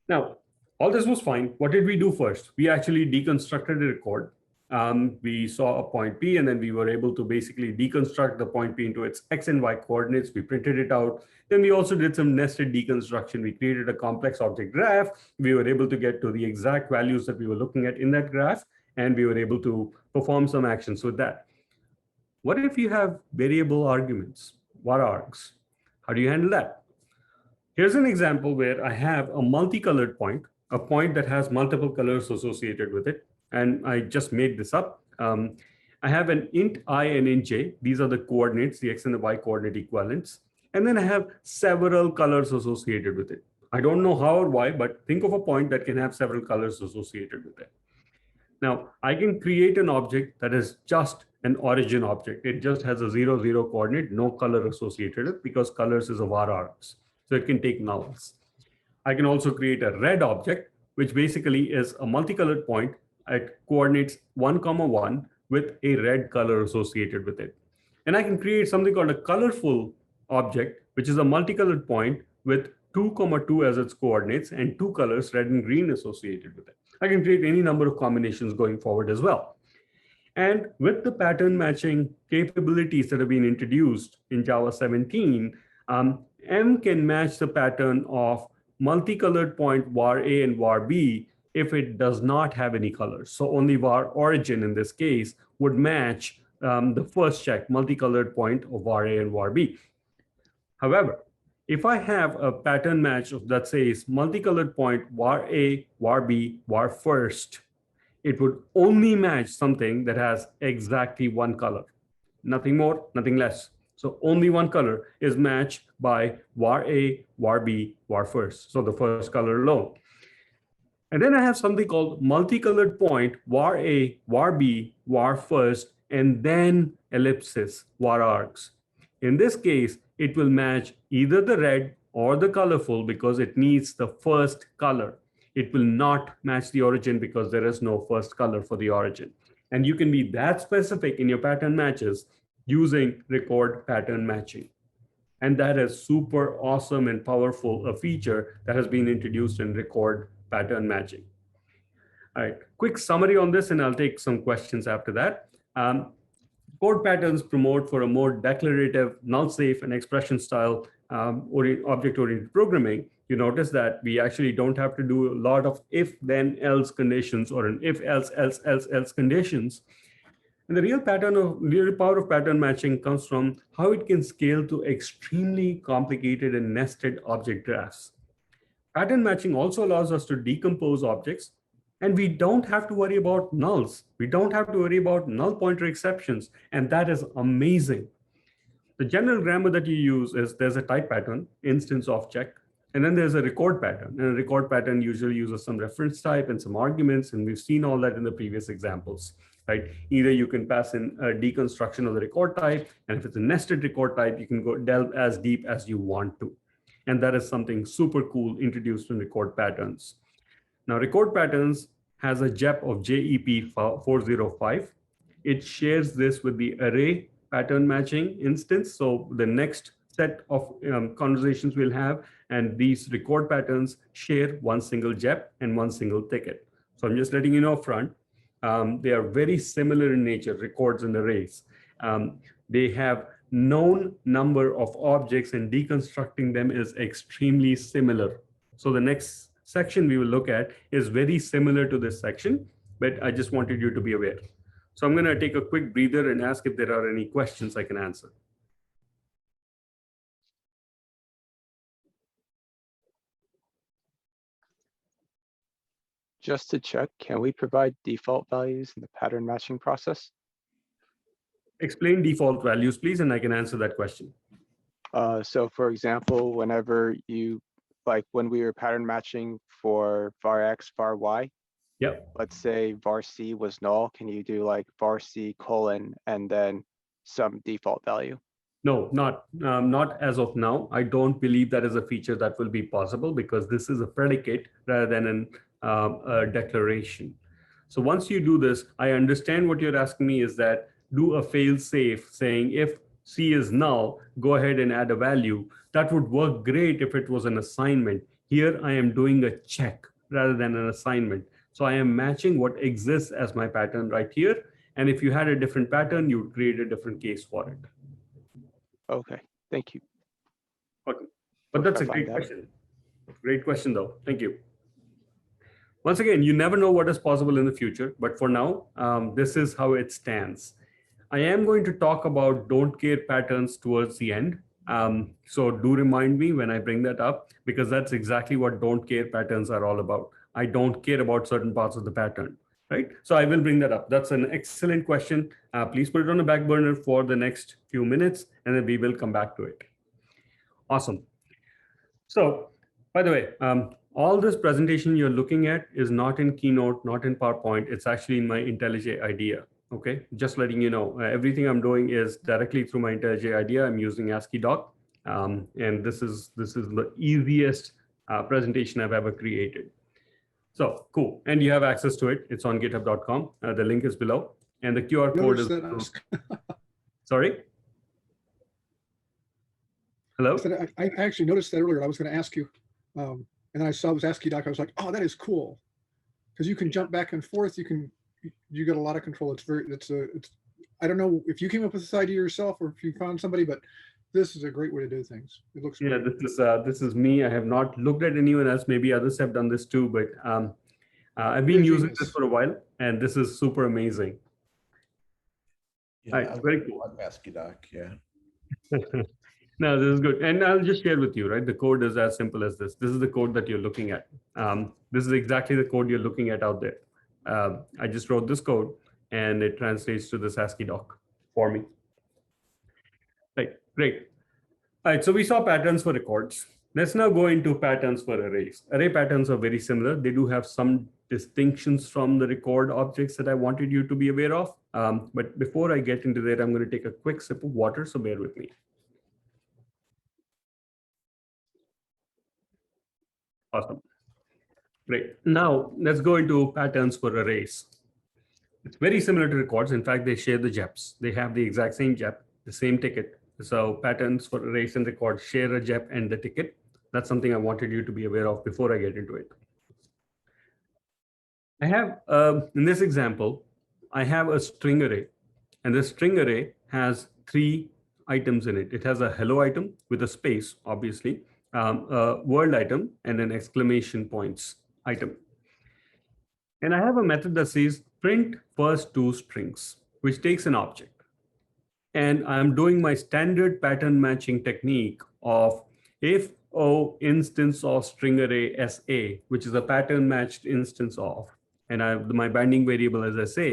S2: Now, all this was fine. What did we do first? We actually deconstructed a record. We saw a point P, and then we were able to basically deconstruct the point P into its X and Y coordinates. We printed it out. Then we also did some nested deconstruction. We created a complex object graph. We were able to get to the exact values that we were looking at in that graph, and we were able to perform some actions with that. What if you have variable arguments, var args? How do you handle that? Here's an example where I have a multicolored point, a point that has multiple colors associated with it. And I just made this up. I have an int I and int j. These are the coordinates, the X and the Y coordinate equivalents. And then I have several colors associated with it. I don't know how or why, but think of a point that can have several colors associated with it. Now, I can create an object that is just an origin object. It just has a 0, 0 coordinate, no color associated with it because colors is a var args. So it can take nulls. I can also create a red object, which basically is a multicolored point at coordinates 1, 1 with a red color associated with it. And I can create something called a colorful object, which is a multicolored point with 2, 2 as its coordinates and 2 colors, red and green, associated with it. I can create any number of combinations going forward as well. And with the pattern matching capabilities that have been introduced in Java 17, M can match the pattern of multicolored point var A and var B if it does not have any colors. So only var origin in this case would match the first check, multicolored point of var A and var B. However, if I have a pattern match of that says multicolored point var A, var B, var first, it would only match something that has exactly one color, nothing more, nothing less. So only one color is matched by var A, var B, var first. So the first color alone. And then I have something called multicolored point var A, var B, var first, and then ellipsis, var args. In this case, it will match either the red or the colorful because it needs the first color. It will not match the origin because there is no first color for the origin. And you can be that specific in your pattern matches using record pattern matching. And that is super awesome and powerful, a feature that has been introduced in record pattern matching. All right, quick summary on this, and I'll take some questions after that. Code patterns promote for a more declarative, null-safe, and expression-style object-oriented programming. You notice that we actually don't have to do a lot of if, then, else conditions or an if, else, else, else, else conditions. And the real power of pattern matching comes from how it can scale to extremely complicated and nested object graphs. Pattern matching also allows us to decompose objects, and we don't have to worry about nulls. We don't have to worry about null pointer exceptions, and that is amazing. The general grammar that you use is there's a type pattern, instance of check, and then there's a record pattern. And a record pattern usually uses some reference type and some arguments, and we've seen all that in the previous examples, right? Either you can pass in a deconstruction of the record type, and if it's a nested record type, you can go delve as deep as you want to. And that is something super cool introduced in record patterns. Now, record patterns has a JEP of JEP 405. It shares this with the array pattern matching instance. So the next set of conversations we'll have, and these record patterns share one single JEP and one single ticket. So I'm just letting you know front, they are very similar in nature, records and arrays. They have known number of objects, and deconstructing them is extremely similar. So the next section we will look at is very similar to this section, but I just wanted you to be aware. So I'm going to take a quick breather and ask if there are any questions I can answer.
S9: Just to check, can we provide default values in the pattern matching process?
S2: Explain default values, please, and I can answer that question.
S9: So for example, whenever you, like when we were pattern matching for var x, var y,
S2: yep.
S9: Let's say var c was null, can you do like var c : and then some default value?
S2: No, not as of now. I don't believe that is a feature that will be possible because this is a predicate rather than a declaration. So once you do this, I understand what you're asking me is that do a fail safe saying if C is null, go ahead and add a value. That would work great if it was an assignment. Here I am doing a check rather than an assignment. So I am matching what exists as my pattern right here. And if you had a different pattern, you would create a different case for it.
S9: Okay, thank you.
S2: Okay. But that's a great question. Great question though. Thank you. Once again, you never know what is possible in the future, but for now, this is how it stands. I am going to talk about don't care patterns towards the end. So do remind me when I bring that up, because that's exactly what don't care patterns are all about. I don't care about certain parts of the pattern, right? So I will bring that up. That's an excellent question. Please put it on the back burner for the next few minutes, and then we will come back to it. Awesome. So by the way, all this presentation you're looking at is not in Keynote, not in PowerPoint. It's actually in my IntelliJ IDEA. Okay, just letting you know, everything I'm doing is directly through my IntelliJ IDEA. I'm using ASCII doc, and this is the easiest presentation I've ever created. So cool, and you have access to it. It's on github.com. The link is below, and the QR code is. Sorry. Hello.
S7: I actually noticed that earlier. I was going to ask you, and then I saw it was ASCII doc. I was like, oh, that is cool, because you can jump back and forth. You got a lot of control. I don't know if you came up with this idea yourself or if you found somebody, but this is a great way to do things. It looks great.
S2: Yeah, this is me. I have not looked at anyone else. Maybe others have done this too, but I've been using this for a while, and this is super amazing.
S8: Yeah,
S2: all right, very cool.
S8: ASCII doc, yeah.
S2: No, this is good. And I'll just share with you, right? The code is as simple as this. This is the code that you're looking at. This is exactly the code you're looking at out there. I just wrote this code and it translates to this ASCII doc for me. Right, great. All right, so we saw patterns for records. Let's now go into patterns for arrays. Array patterns are very similar. They do have some distinctions from the record objects that I wanted you to be aware of. But before I get into that, I'm going to take a quick sip of water, so bear with me. Awesome. Great. Now let's go into patterns for arrays. It's very similar to records. In fact, they share the JEPs. They have the exact same JEP, the same ticket. So patterns for arrays and records share a JEP and the ticket. That's something I wanted you to be aware of before I get into it. I have, in this example, I have a string array, and the string array has 3 items in it. It has a hello item with a space, obviously, a world item, and an exclamation points item. And I have a method that says print first 2 strings, which takes an object. And I'm doing my standard pattern matching technique of if O instance of string array SA, which is a pattern matched instance of, and I have my binding variable as SA,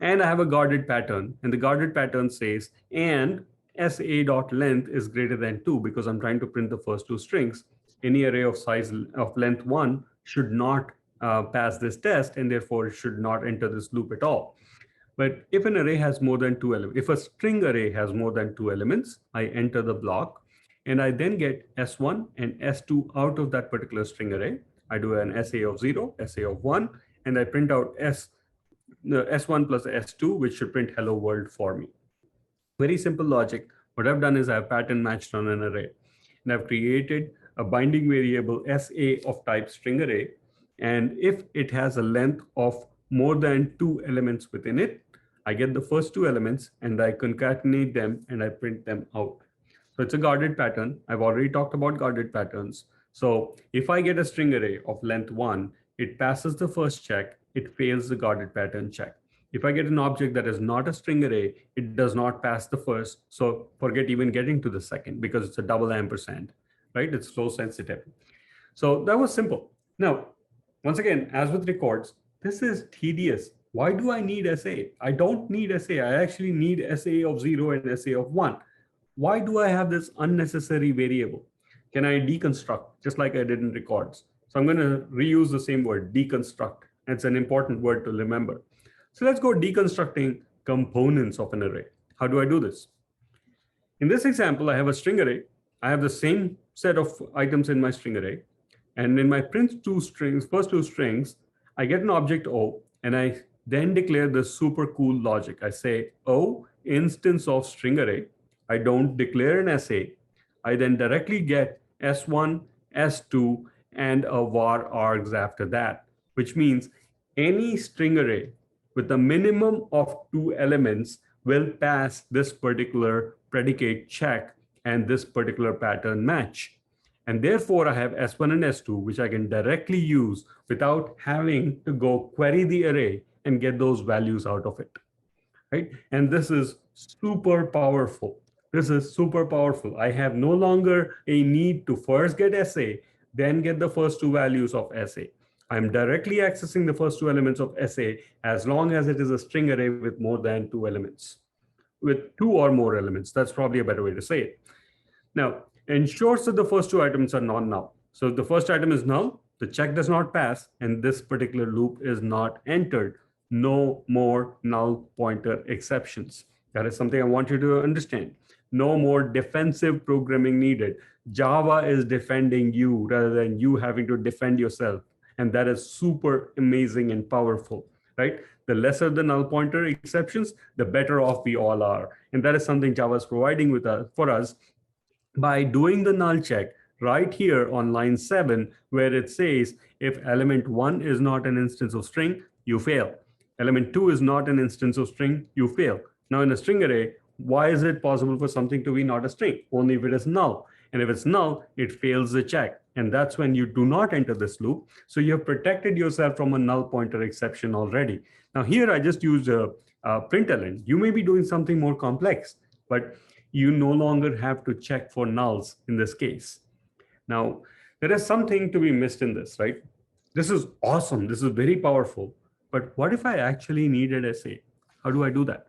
S2: and I have a guarded pattern, and the guarded pattern says, and SA.length is greater than 2 because I'm trying to print the first two strings. Any array of size of length 1 should not pass this test, and therefore it should not enter this loop at all. But if an array has more than 2 elements, if a string array has more than 2 elements, I enter the block, and I then get S1 and S2 out of that particular string array. I do an SA of 0, SA of 1, and I print out S1 plus S2, which should print hello world for me. Very simple logic. What I've done is I've pattern matched on an array, and I've created a binding variable SA of type string array. And if it has a length of more than 2 elements within it, I get the first 2 elements and I concatenate them and I print them out. So it's a guarded pattern. I've already talked about guarded patterns. So if I get a string array of length 1, it passes the first check, it fails the guarded pattern check. If I get an object that is not a string array, it does not pass the first. So forget even getting to the second because it's a double ampersand, right? It's flow sensitive. So that was simple. Now, once again, as with records, this is tedious. Why do I need SA? I don't need SA. I actually need SA of 0 and SA of 1. Why do I have this unnecessary variable? Can I deconstruct just like I did in records? So I'm going to reuse the same word, deconstruct. It's an important word to remember. So let's go deconstructing components of an array. How do I do this? In this example, I have a string array. I have the same set of items in my string array. And in my print first two strings, I get an object O, and I then declare the super cool logic. I say O instance of string array. I don't declare an SA. I then directly get S1, S2, and a var args after that, which means any string array with a minimum of 2 elements will pass this particular predicate check and this particular pattern match. And therefore, I have S1 and S2, which I can directly use without having to go query the array and get those values out of it, right? And this is super powerful. This is super powerful. I have no longer a need to first get SA, then get the first 2 values of SA. I'm directly accessing the first 2 elements of SA as long as it is a string array with more than 2 elements, with 2 or more elements. That's probably a better way to say it. Now, ensures that the first 2 items are non-null. So if the first item is null, the check does not pass, and this particular loop is not entered. No more null pointer exceptions. That is something I want you to understand. No more defensive programming needed. Java is defending you rather than you having to defend yourself. And that is super amazing and powerful, right? The lesser the null pointer exceptions, the better off we all are. And that is something Java is providing for us by doing the null check right here on line 7, where it says, if element 1 is not an instance of string, you fail. Element 2 is not an instance of string, you fail. Now in a string array, why is it possible for something to be not a string? Only if it is null. And if it's null, it fails the check. And that's when you do not enter this loop. So you have protected yourself from a null pointer exception already. Now here I just used a println. You may be doing something more complex, but you no longer have to check for nulls in this case. Now, there is something to be missed in this, right? This is awesome. This is very powerful. But what if I actually needed SA? How do I do that?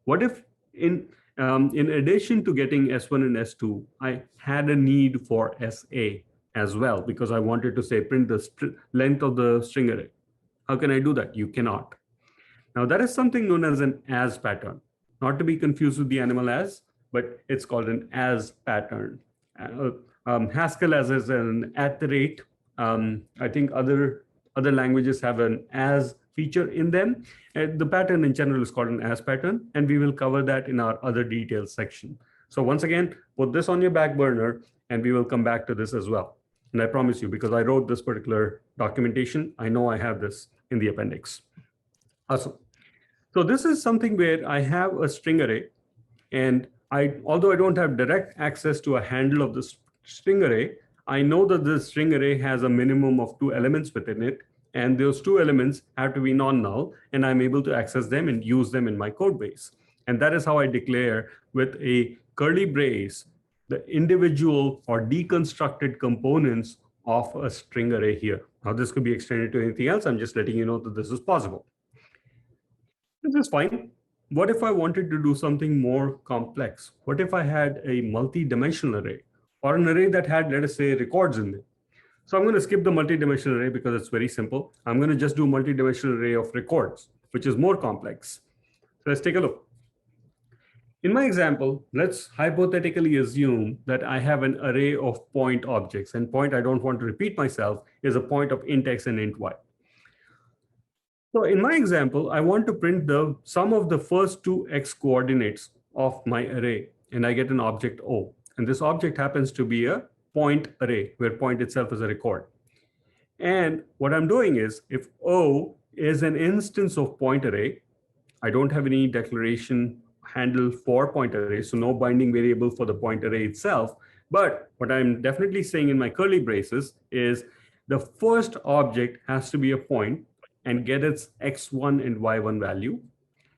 S2: What if in addition to getting S1 and S2, I had a need for SA as well, because I wanted to say print the length of the string array? How can I do that? You cannot. Now that is something known as an as pattern, not to be confused with the animal as, but it's called an as pattern. Haskell as is an at the rate. I think other languages have an as feature in them. The pattern in general is called an as pattern, and we will cover that in our other details section. So once again, put this on your back burner, and we will come back to this as well. And I promise you, because I wrote this particular documentation, I know I have this in the appendix. Awesome. So this is something where I have a string array, and although I don't have direct access to a handle of this string array, I know that this string array has a minimum of 2 elements within it, and those 2 elements have to be non-null, and I'm able to access them and use them in my code base. And that is how I declare with a curly brace the individual or deconstructed components of a string array here. Now, this could be extended to anything else. I'm just letting you know that this is possible. This is fine. What if I wanted to do something more complex? What if I had a multi-dimensional array or an array that had, let us say, records in it? So I'm going to skip the multi-dimensional array because it's very simple. I'm going to just do multi-dimensional array of records, which is more complex. So let's take a look. In my example, let's hypothetically assume that I have an array of point objects, and point, I don't want to repeat myself, is a point of int x and int y. So in my example, I want to print the sum of the first two x coordinates of my array, and I get an object O. And this object happens to be a point array, where point itself is a record. And what I'm doing is, if O is an instance of point array, I don't have any declaration handle for point array, so no binding variable for the point array itself. But what I'm definitely saying in my curly braces is the first object has to be a point and get its x1 and y1 value.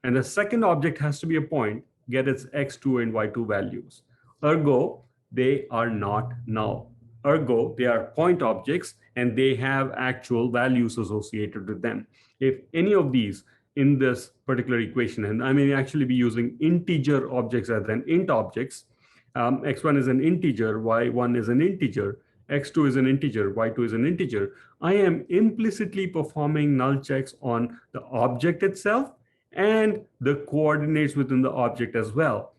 S2: And the second object has to be a point, get its x2 and y2 values. Ergo, they are not null. Ergo, they are point objects and they have actual values associated with them. If any of these in this particular equation, and I may actually be using integer objects rather than int objects, x1 is an integer, y1 is an integer, x2 is an integer, y2 is an integer, I am implicitly performing null checks on the object itself and the coordinates within the object as well.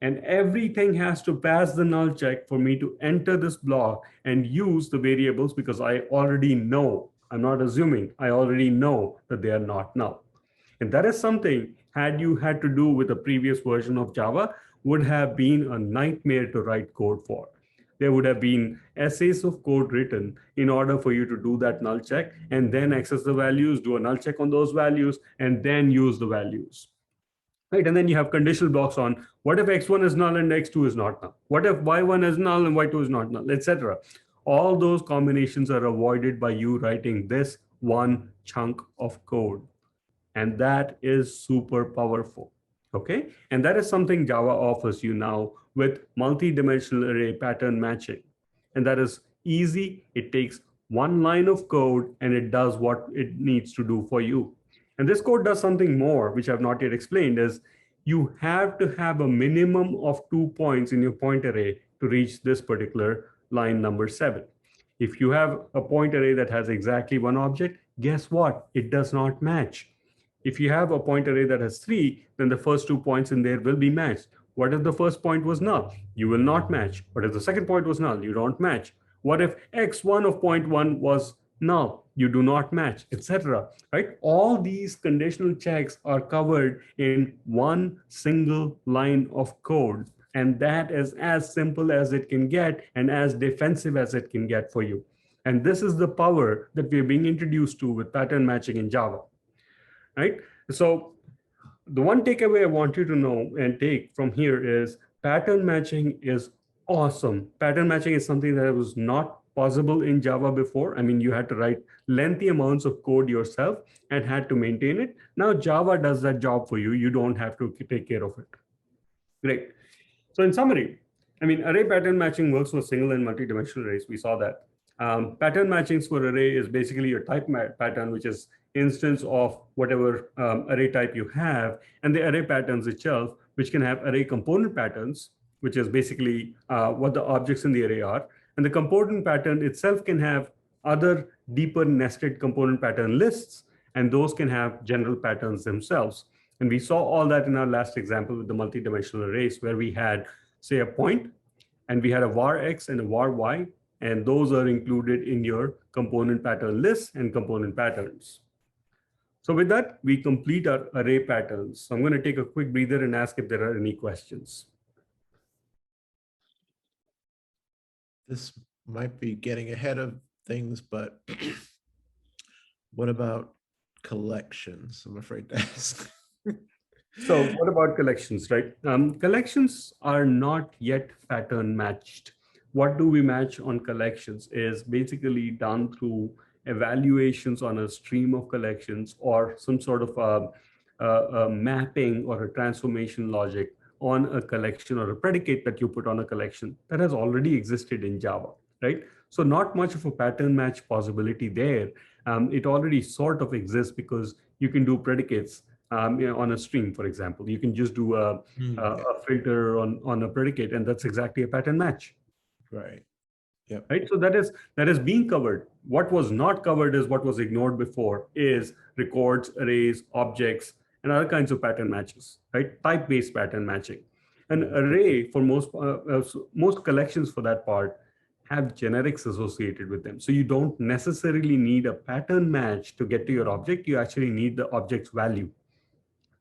S2: And everything has to pass the null check for me to enter this block and use the variables, because I already know, I'm not assuming, I already know that they are not null. And that is something, had you had to do with a previous version of Java, would have been a nightmare to write code for. There would have been essays of code written in order for you to do that null check and then access the values, do a null check on those values, and then use the values. Right? And then you have conditional blocks on what if x1 is null and x2 is not null? What if y1 is null and y2 is not null, etc. All those combinations are avoided by you writing this one chunk of code. And that is super powerful. Okay, and that is something Java offers you now with multi-dimensional array pattern matching. And that is easy. It takes one line of code and it does what it needs to do for you. And this code does something more, which I've not yet explained, is you have to have a minimum of 2 points in your point array to reach this particular line number 7. If you have a point array that has exactly one object, guess what? It does not match. If you have a point array that has 3, then the first 2 points in there will be matched. What if the first point was null? You will not match. What if the second point was null? You don't match. What if x1 of point 1 was null? You do not match, etc. Right? All these conditional checks are covered in one single line of code. And that is as simple as it can get and as defensive as it can get for you. And this is the power that we're being introduced to with pattern matching in Java. Right? So the one takeaway I want you to know and take from here is pattern matching is awesome. Pattern matching is something that was not possible in Java before. I mean, you had to write lengthy amounts of code yourself and had to maintain it. Now Java does that job for you. You don't have to take care of it. Great. So in summary, I mean, array pattern matching works for single and multi-dimensional arrays. We saw that. Pattern matchings for array is basically your type pattern, which is instance of whatever array type you have, and the array patterns itself, which can have array component patterns, which is basically what the objects in the array are. And the component pattern itself can have other deeper nested component pattern lists, and those can have general patterns themselves. And we saw all that in our last example with the multi-dimensional arrays, where we had, say, a point, and we had a var x and a var y, and those are included in your component pattern lists and component patterns. So with that, we complete our array patterns. So I'm going to take a quick breather and ask if there are any questions.
S8: This might be getting ahead of things, but what about collections? I'm afraid to ask.
S2: So what about collections, right? Collections are not yet pattern matched. What do we match on collections is basically done through evaluations on a stream of collections or some sort of a mapping or a transformation logic on a collection or a predicate that you put on a collection that has already existed in Java, right? So not much of a pattern match possibility there. It already sort of exists because you can do predicates on a string, for example. You can just do a filter on a predicate, and that's exactly a pattern match.
S8: Right. Yep.
S2: Right. So that is being covered. What was not covered is what was ignored before is records, arrays, objects, and other kinds of pattern matches, right? Type-based pattern matching. An array for most collections for that part have generics associated with them. So you don't necessarily need a pattern match to get to your object. You actually need the object's value,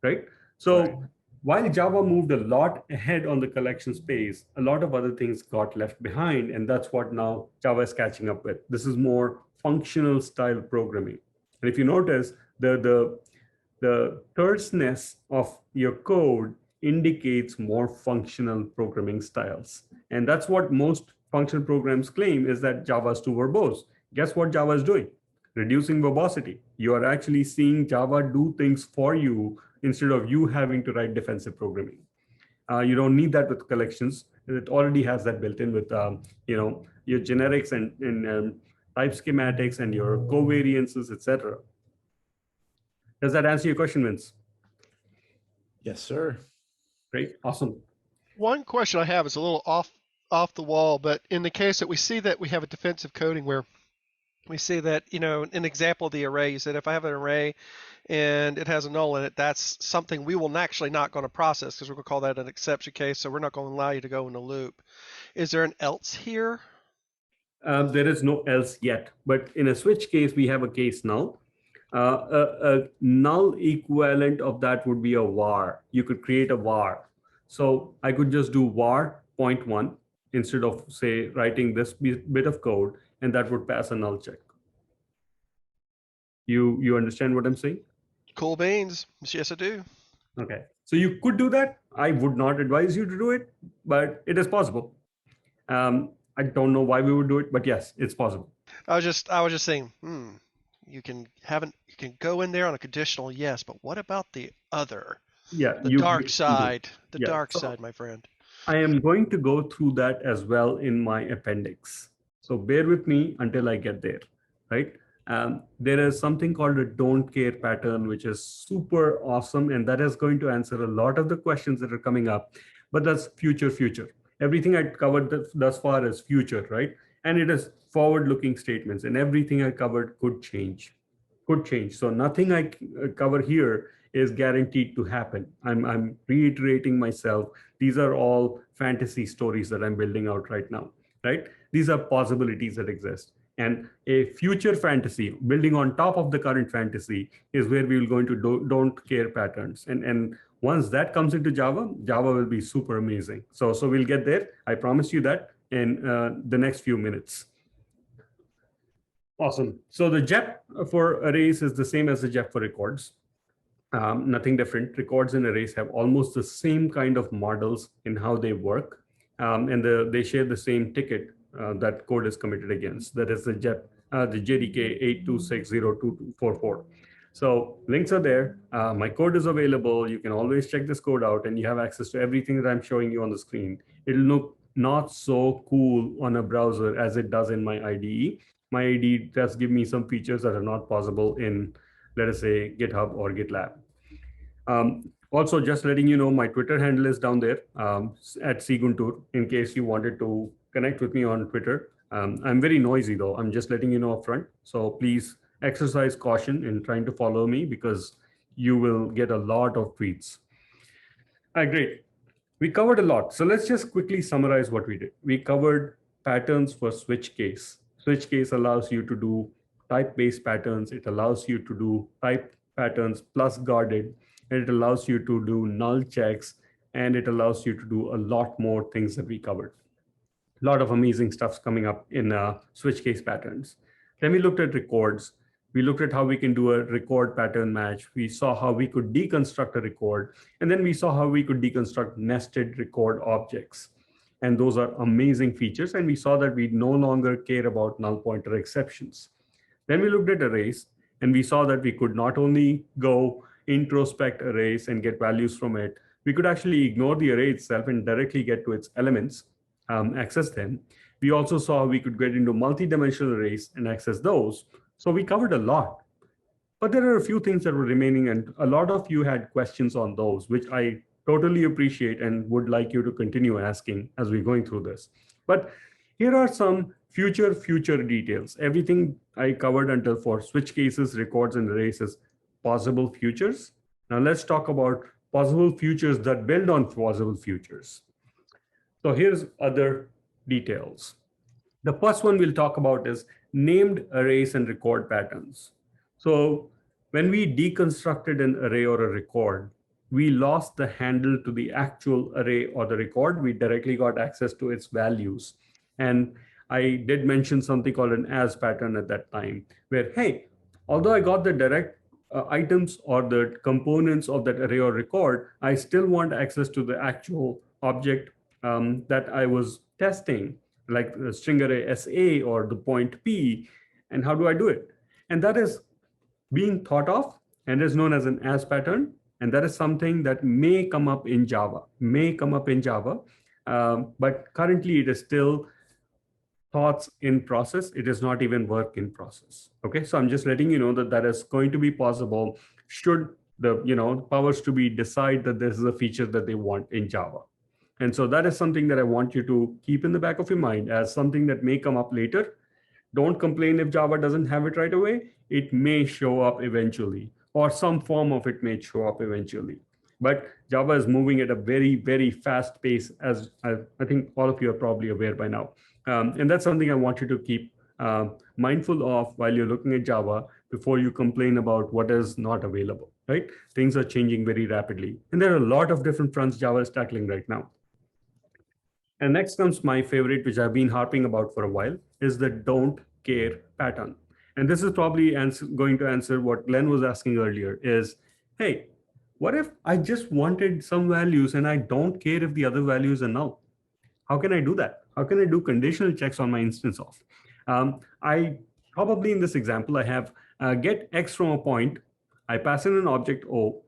S2: right? So
S8: Right.
S2: while Java moved a lot ahead on the collection space, a lot of other things got left behind, and that's what now Java is catching up with. This is more functional style programming. And if you notice, the terseness of your code indicates more functional programming styles. And that's what most functional programs claim, is that Java is too verbose. Guess what Java is doing? Reducing verbosity. You are actually seeing Java do things for you instead of you having to write defensive programming. You don't need that with collections. It already has that built in with your generics and type schematics and your covariances, etc. Does that answer your question, Vince?
S8: Yes, sir.
S2: Great, awesome.
S10: One question I have is a little off the wall, but in the case that we see that we have a defensive coding where we see that, an example of the array, you said if I have an array and it has a null in it, that's something we will actually not going to process because we're going to call that an exception case. So we're not going to allow you to go in a loop. Is there an else here?
S2: There is no else yet, but in a switch case, we have a case null. A null equivalent of that would be a var. You could create a var. So I could just do var .1 instead of, say, writing this bit of code, and that would pass a null check. You understand what I'm saying?
S10: Cool beans. Yes, I do.
S2: Okay. So you could do that. I would not advise you to do it, but it is possible. I don't know why we would do it, but yes, it's possible.
S10: I was just saying, you can go in there on a conditional, yes, but what about the other?
S2: Yeah.
S10: The dark side. The dark side, my friend.
S2: I am going to go through that as well in my appendix. So bear with me until I get there, right? There is something called a don't care pattern, which is super awesome. And that is going to answer a lot of the questions that are coming up, but that's future. Everything I covered thus far is future, right? And it is forward-looking statements, and everything I covered could change. So nothing I cover here is guaranteed to happen. I'm reiterating myself. These are all fantasy stories that I'm building out right now, right? These are possibilities that exist. And a future fantasy, building on top of the current fantasy, is where we will go into don't care patterns. And once that comes into Java will be super amazing. So we'll get there. I promise you that in the next few minutes. Awesome. So the JEP for arrays is the same as the JEP for records. Nothing different. Records and arrays have almost the same kind of models in how they work. And they share the same ticket that code is committed against. That is the JEP, the JDK 8260244. So links are there. My code is available. You can always check this code out, and you have access to everything that I'm showing you on the screen. It'll look not so cool on a browser as it does in my IDE. My IDE does give me some features that are not possible in, let us say, GitHub or GitLab. Also, just letting you know, my Twitter handle is down there at Siguntur, in case you wanted to connect with me on Twitter. I'm very noisy though. I'm just letting you know up front. So please exercise caution in trying to follow me, because you will get a lot of tweets. Great. We covered a lot. So let's just quickly summarize what we did. We covered patterns for switch case. Switch case allows you to do type-based patterns. It allows you to do type patterns plus guarded, and it allows you to do null checks, and it allows you to do a lot more things that we covered. A lot of amazing stuff's coming up in switch case patterns. Then we looked at records. We looked at how we can do a record pattern match. We saw how we could deconstruct a record, and then we saw how we could deconstruct nested record objects. And those are amazing features. And we saw that we no longer care about null pointer exceptions. Then we looked at arrays, and we saw that we could not only go introspect arrays and get values from it, we could actually ignore the array itself and directly get to its elements, access them. We also saw we could get into multi-dimensional arrays and access those. So we covered a lot. But there are a few things that were remaining, and a lot of you had questions on those, which I totally appreciate and would like you to continue asking as we're going through this. But here are some future details. Everything I covered until for switch cases, records, and arrays is possible futures. Now let's talk about possible futures that build on possible futures. So here's other details. The first one we'll talk about is named arrays and record patterns. So when we deconstructed an array or a record, we lost the handle to the actual array or the record. We directly got access to its values. And I did mention something called an as pattern at that time, where, hey, although I got the direct items or the components of that array or record, I still want access to the actual object that I was testing, like the string array SA or the point P. And how do I do it? And that is being thought of and is known as an as pattern. And that is something that may come up in Java, but currently it is still thoughts in process. It is not even work in process. Okay, so I'm just letting you know that that is going to be possible should the powers to be decide that this is a feature that they want in Java. And so that is something that I want you to keep in the back of your mind as something that may come up later. Don't complain if Java doesn't have it right away. It may show up eventually, or some form of it may show up eventually. But Java is moving at a very, very fast pace, as I think all of you are probably aware by now. And that's something I want you to keep mindful of while you're looking at Java before you complain about what is not available, right? Things are changing very rapidly. And there are a lot of different fronts Java is tackling right now. And next comes my favorite, which I've been harping about for a while, is the don't care pattern. And this is probably going to answer what Glenn was asking earlier is, hey, what if I just wanted some values and I don't care if the other values are null? How can I do that? How can I do conditional checks on my instance of? I probably in this example, I have get x from a point. I pass in an object O,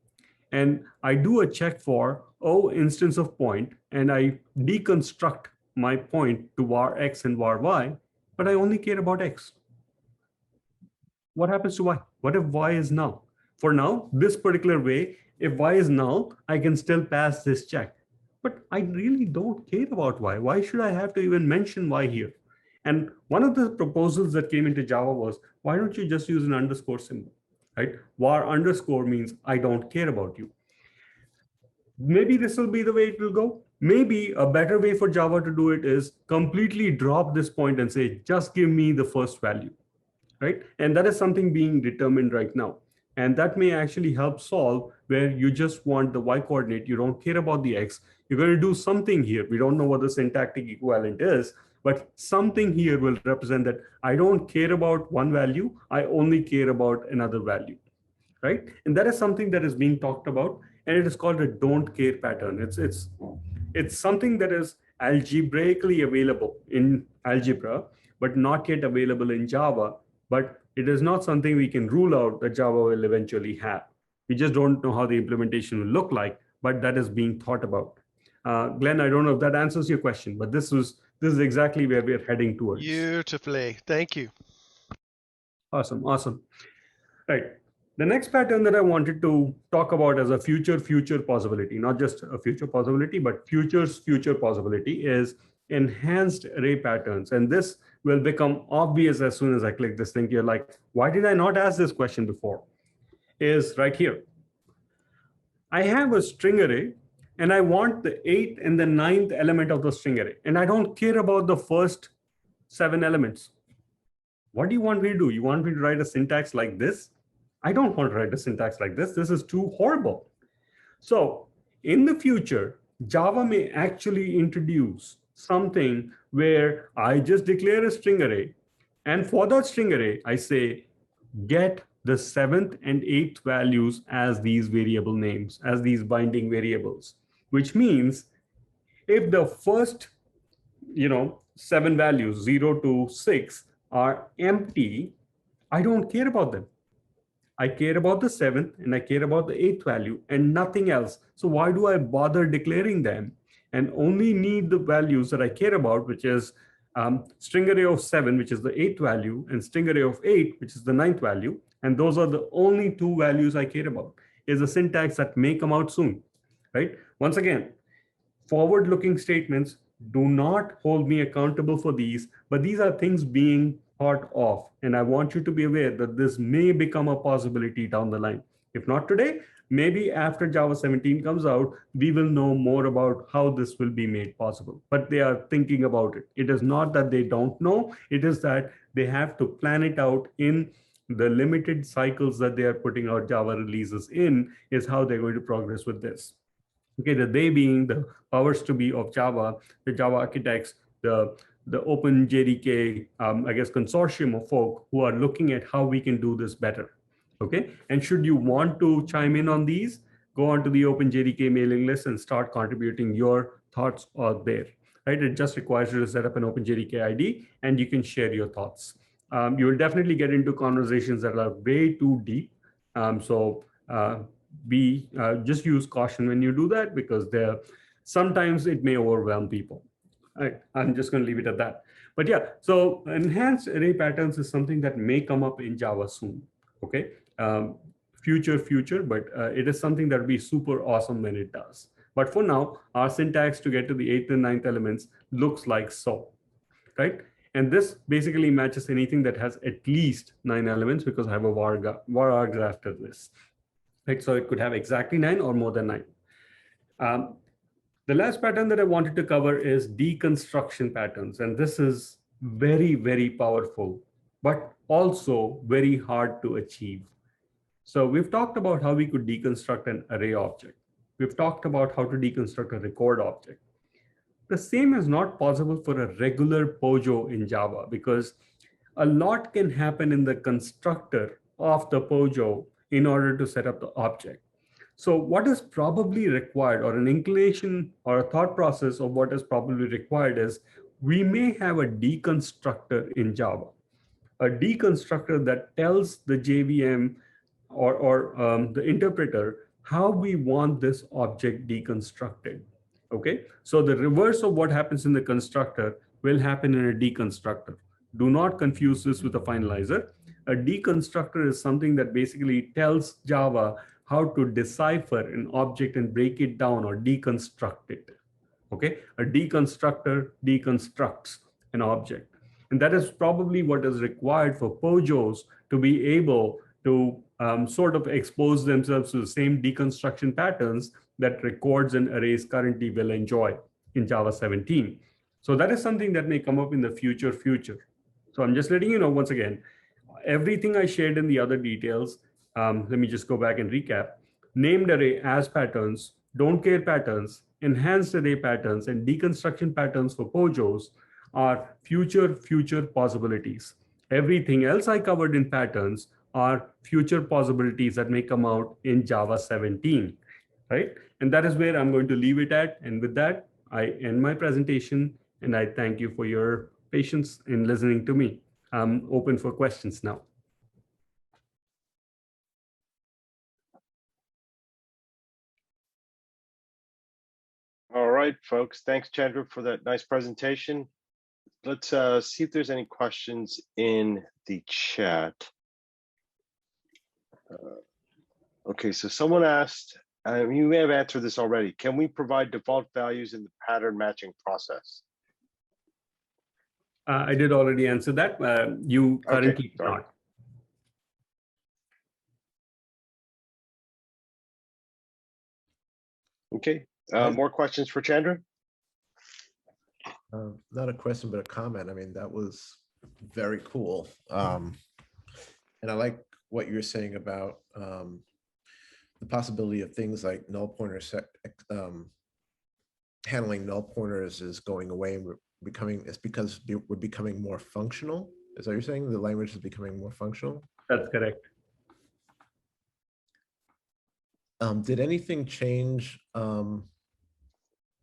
S2: and I do a check for O instance of point, and I deconstruct my point to var x and var y, but I only care about x. What happens to y? What if y is null? For now, this particular way, if y is null, I can still pass this check. But I really don't care about y. Why should I have to even mention y here? And one of the proposals that came into Java was, why don't you just use an underscore symbol, right? Var underscore means I don't care about you. Maybe this will be the way it will go. Maybe a better way for Java to do it is completely drop this point and say, just give me the first value, right? And that is something being determined right now. And that may actually help solve where you just want the y coordinate. You don't care about the x. You're going to do something here. We don't know what the syntactic equivalent is, but something here will represent that I don't care about one value. I only care about another value, right? And that is something that is being talked about, and it is called a don't care pattern. It's something that is algebraically available in algebra, but not yet available in Java. But it is not something we can rule out that Java will eventually have. We just don't know how the implementation will look like, but that is being thought about. Glenn, I don't know if that answers your question, but this is exactly where we're heading towards.
S10: Beautifully, thank you.
S2: Awesome. Right. The next pattern that I wanted to talk about as a future possibility, not just a future possibility, but future possibility is enhanced array patterns. And this will become obvious as soon as I click this thing. You're like, why did I not ask this question before? Is right here. I have a string array and I want the 8th and the 9th element of the string array. And I don't care about the first 7 elements. What do you want me to do? You want me to write a syntax like this? I don't want to write a syntax like this. This is too horrible. So in the future, Java may actually introduce something where I just declare a string array. And for that string array, I say, get the 7th and 8th values as these variable names, as these binding variables, which means if the first 7 values, 0 to 6, are empty, I don't care about them. I care about the 7th and I care about the 8th value and nothing else. So why do I bother declaring them and only need the values that I care about, which is string array of 7, which is the 8th value, and string array of 8, which is the 9th value. And those are the only 2 values I care about. Is a syntax that may come out soon, right? Once again, forward-looking statements do not hold me accountable for these, but these are things being thought of. And I want you to be aware that this may become a possibility down the line. If not today, maybe after Java 17 comes out, we will know more about how this will be made possible. But they are thinking about it. It is not that they don't know, it is that they have to plan it out in the limited cycles that they are putting out Java releases in, is how they're going to progress with this. Okay, the they being the powers to be of Java, the Java architects, the open JDK, I guess, consortium of folk who are looking at how we can do this better. Okay, and should you want to chime in on these, go onto the open JDK mailing list and start contributing your thoughts out there. Right, it just requires you to set up an open JDK ID and you can share your thoughts. You will definitely get into conversations that are way too deep. Just use caution when you do that, because sometimes it may overwhelm people. All right, I'm just going to leave it at that. But yeah, so enhanced array patterns is something that may come up in Java soon. Okay, future, but it is something that will be super awesome when it does. But for now, our syntax to get to the 8th and 9th elements looks like so, right? And this basically matches anything that has at least 9 elements, because I have a var args after this. Right? So it could have exactly 9 or more than 9. The last pattern that I wanted to cover is deconstruction patterns. And this is very, very powerful, but also very hard to achieve. So we've talked about how we could deconstruct an array object. We've talked about how to deconstruct a record object. The same is not possible for a regular POJO in Java, because a lot can happen in the constructor of the POJO in order to set up the object. So what is probably required, or an inclination or a thought process of what is probably required, is we may have a deconstructor in Java, a deconstructor that tells the JVM or the interpreter how we want this object deconstructed. Okay, so the reverse of what happens in the constructor will happen in a deconstructor. Do not confuse this with a finalizer. A deconstructor is something that basically tells Java how to decipher an object and break it down or deconstruct it. Okay, a deconstructor deconstructs an object. And that is probably what is required for POJOs to be able to sort of expose themselves to the same deconstruction patterns that records and arrays currently will enjoy in Java 17. So that is something that may come up in the future. So I'm just letting you know, once again, everything I shared in the other details, let me just go back and recap. Named array as patterns, don't care patterns, enhanced array patterns, and deconstruction patterns for POJOs are future possibilities. Everything else I covered in patterns are future possibilities that may come out in Java 17, right? And that is where I'm going to leave it at. And with that, I end my presentation, and I thank you for your patience in listening to me. I'm open for questions now.
S1: All right, folks. Thanks, Chandra, for that nice presentation. Let's see if there's any questions in the chat. Okay, so someone asked, you may have answered this already. Can we provide default values in the pattern matching process?
S2: I did already answer that. You currently cannot.
S1: Okay, more questions for Chandra?
S8: Not a question, but a comment. I mean, that was very cool. And I like what you're saying about the possibility of things like null pointers, handling null pointers is going away, and it's because we're becoming more functional. Is that what you're saying? The language is becoming more functional?
S2: That's correct.
S8: Did anything change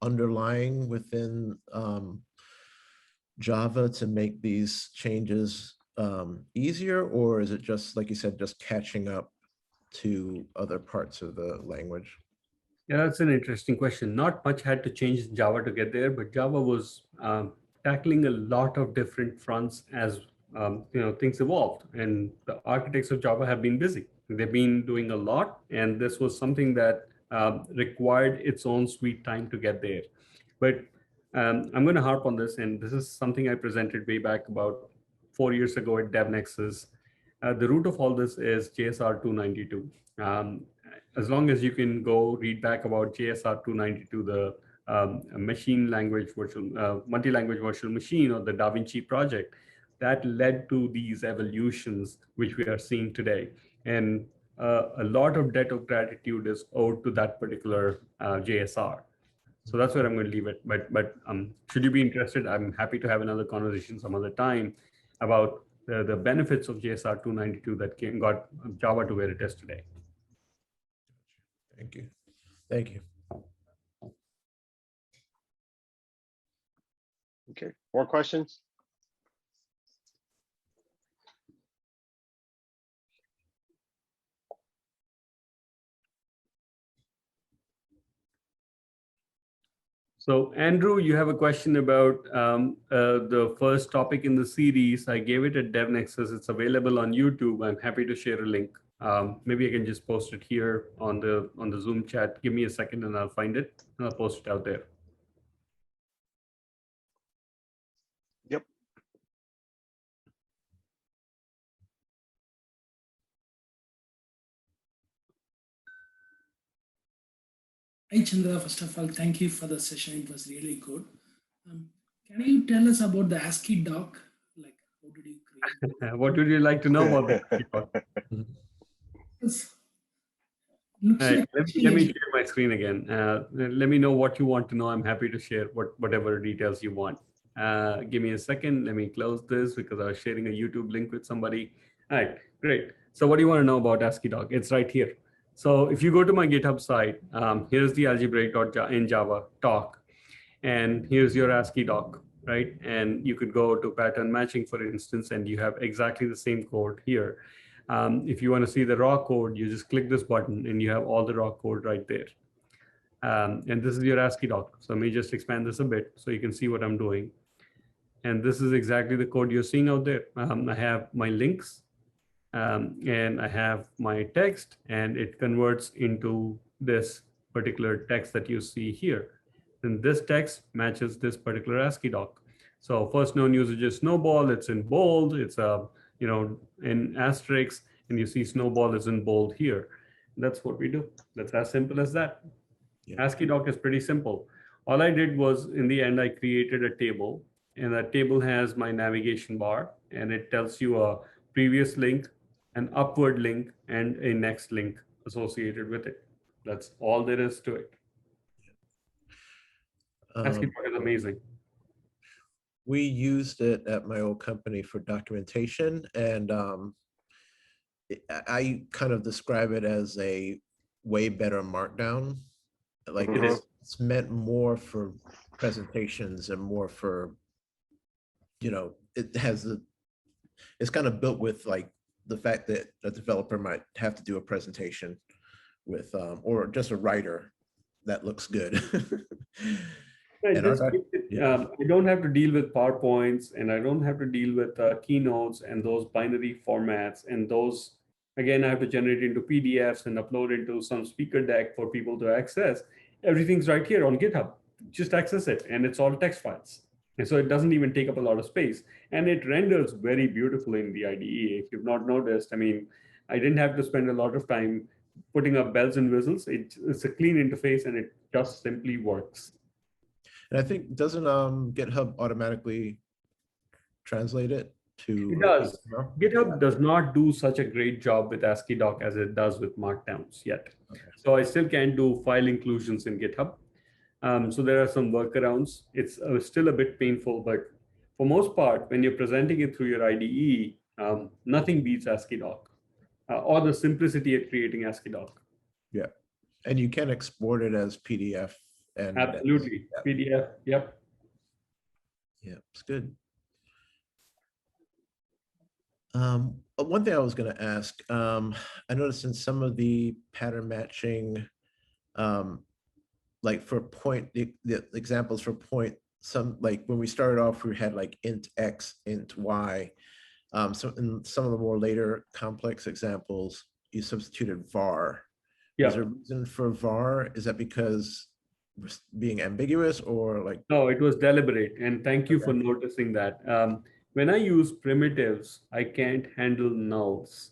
S8: underlying within Java to make these changes easier, or is it just, like you said, just catching up to other parts of the language?
S2: Yeah, that's an interesting question. Not much had to change in Java to get there, but Java was tackling a lot of different fronts as things evolved, and the architects of Java have been busy. They've been doing a lot, and this was something that required its own sweet time to get there. But I'm going to harp on this, and this is something I presented way back about 4 years ago at DevNexus. The root of all this is JSR 292. As long as you can go read back about JSR 292, the machine language virtual, multi-language virtual machine, or the Da Vinci project, that led to these evolutions which we are seeing today. And a lot of debt of gratitude is owed to that particular JSR. So that's where I'm going to leave it. But should you be interested, I'm happy to have another conversation some other time about the benefits of JSR 292 that got Java to where it is today.
S8: Thank you. Thank you.
S1: Okay, more questions?
S2: So Andrew, you have a question about the first topic in the series. I gave it at DevNexus. It's available on YouTube. I'm happy to share a link. Maybe I can just post it here on the Zoom chat. Give me a second and I'll find it and I'll post it out there.
S1: Yep.
S4: Hi Chandra, first of all, thank you for the session. It was really good. Can you tell us about the ASCII doc? Like, how did you create?
S2: What would you like to know about that? Let me share my screen again. Let me know what you want to know. I'm happy to share whatever details you want. Give me a second. Let me close this because I was sharing a YouTube link with somebody. All right, great. So what do you want to know about ASCII doc? It's right here. So if you go to my GitHub site, here's the algebraic in Java talk, and here's your ASCII doc, right? And you could go to pattern matching, for instance, and you have exactly the same code here. If you want to see the raw code, you just click this button and you have all the raw code right there. And this is your ASCII doc. So let me just expand this a bit so you can see what I'm doing. And this is exactly the code you're seeing out there. I have my links and I have my text, and it converts into this particular text that you see here. And this text matches this particular ASCII doc. So first known usage is snowball. It's in bold. It's in asterisk, and you see snowball is in bold here. That's what we do. That's as simple as that. Yeah. ASCII doc is pretty simple. All I did was, in the end, I created a table, and that table has my navigation bar, and it tells you a previous link, an upward link, and a next link associated with it. That's all there is to it. ASCII doc is amazing.
S8: We used it at my old company for documentation, and I kind of describe it as a way better markdown. Like it's meant more for presentations and more for, it's kind of built with like the fact that a developer might have to do a presentation with, or just a writer that looks good.
S2: I don't have to deal with PowerPoints, and I don't have to deal with keynotes and those binary formats, and those, again, I have to generate into PDFs and upload into some speaker deck for people to access. Everything's right here on GitHub. Just access it, and it's all text files. And so it doesn't even take up a lot of space, and it renders very beautifully in the IDE. If you've not noticed, I mean, I didn't have to spend a lot of time putting up bells and whistles. It's a clean interface, and it just simply works.
S8: And I think, doesn't GitHub automatically translate it to?
S2: It does. GitHub does not do such a great job with ASCII doc as it does with markdowns yet. Okay. So I still can't do file inclusions in GitHub. So there are some workarounds. It's still a bit painful, but for most part, when you're presenting it through your IDE, nothing beats ASCII doc or the simplicity of creating ASCII doc.
S8: Yeah, and you can export it as PDF. And
S2: absolutely, PDF. Yep.
S8: Yeah, it's good. one thing I was going to ask, I noticed in some of the pattern matching, like for point, the examples for point, some like when we started off, we had like int x, int y. So in some of the more later complex examples, you substituted var.
S2: Yeah.
S8: Is there a reason for var? Is that because we're being ambiguous or like?
S2: No, it was deliberate. And thank you for noticing that. When I use primitives, I can't handle nulls,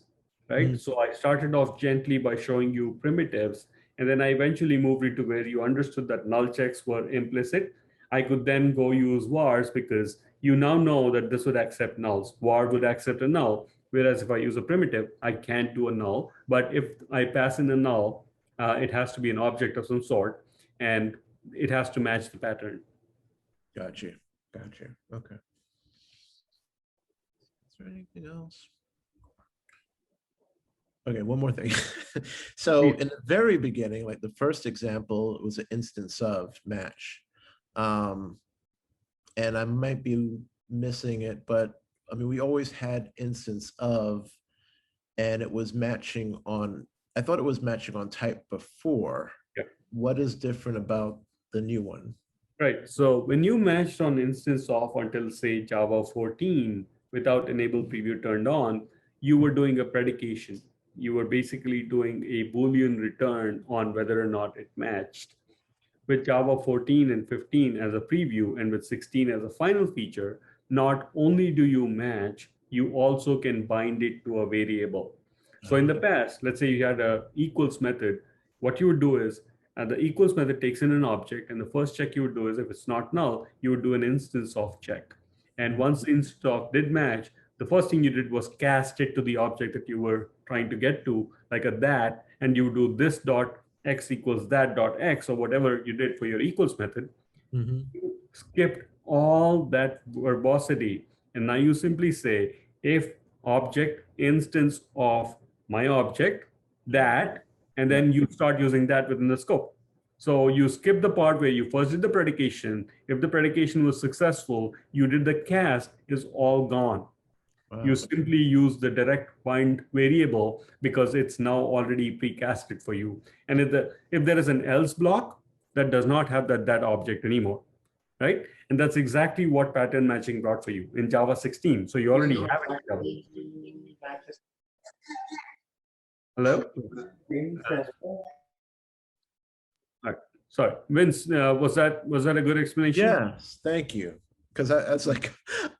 S2: right? So I started off gently by showing you primitives, and then I eventually moved it to where you understood that null checks were implicit. I could then go use vars because you now know that this would accept nulls. Var would accept a null, whereas if I use a primitive, I can't do a null. But if I pass in a null, it has to be an object of some sort, and it has to match the pattern.
S8: Got you. Okay. Is there anything else? Okay, one more thing. So in the very beginning, like the first example, it was an instance of match. And I might be missing it, but I mean, we always had instance of, and it was matching on, I thought it was matching on type before.
S2: Yeah.
S8: What is different about the new one?
S2: Right. So when you matched on instance of until say Java 14 without enable preview turned on, you were doing a predication. You were basically doing a Boolean return on whether or not it matched. With Java 14 and 15 as a preview and with 16 as a final feature, not only do you match, you also can bind it to a variable. So in the past, let's say you had a equals method, what you would do is the equals method takes in an object, and the first check you would do is if it's not null, you would do an instance of check. And once the instance of did match, the first thing you did was cast it to the object that you were trying to get to, like a that, and you do this dot x equals that dot x, or whatever you did for your equals method. You skipped all that verbosity, and now you simply say if object instance of my object that, and then you start using that within the scope. So you skip the part where you first did the predication. If the predication was successful, you did the cast, is all gone. You simply use the direct bind variable because it's now already precasted for you. And if there is an else block, that does not have that object anymore, right? And that's exactly what pattern matching brought for you in Java 16. So you already have it in Java. Hello? All right. Sorry, Vince, was that a good explanation?
S8: Yes, thank you. Because I was like,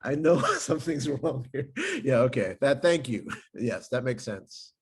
S8: I know something's wrong here. Yeah, okay. Thank you. Yes, that makes sense.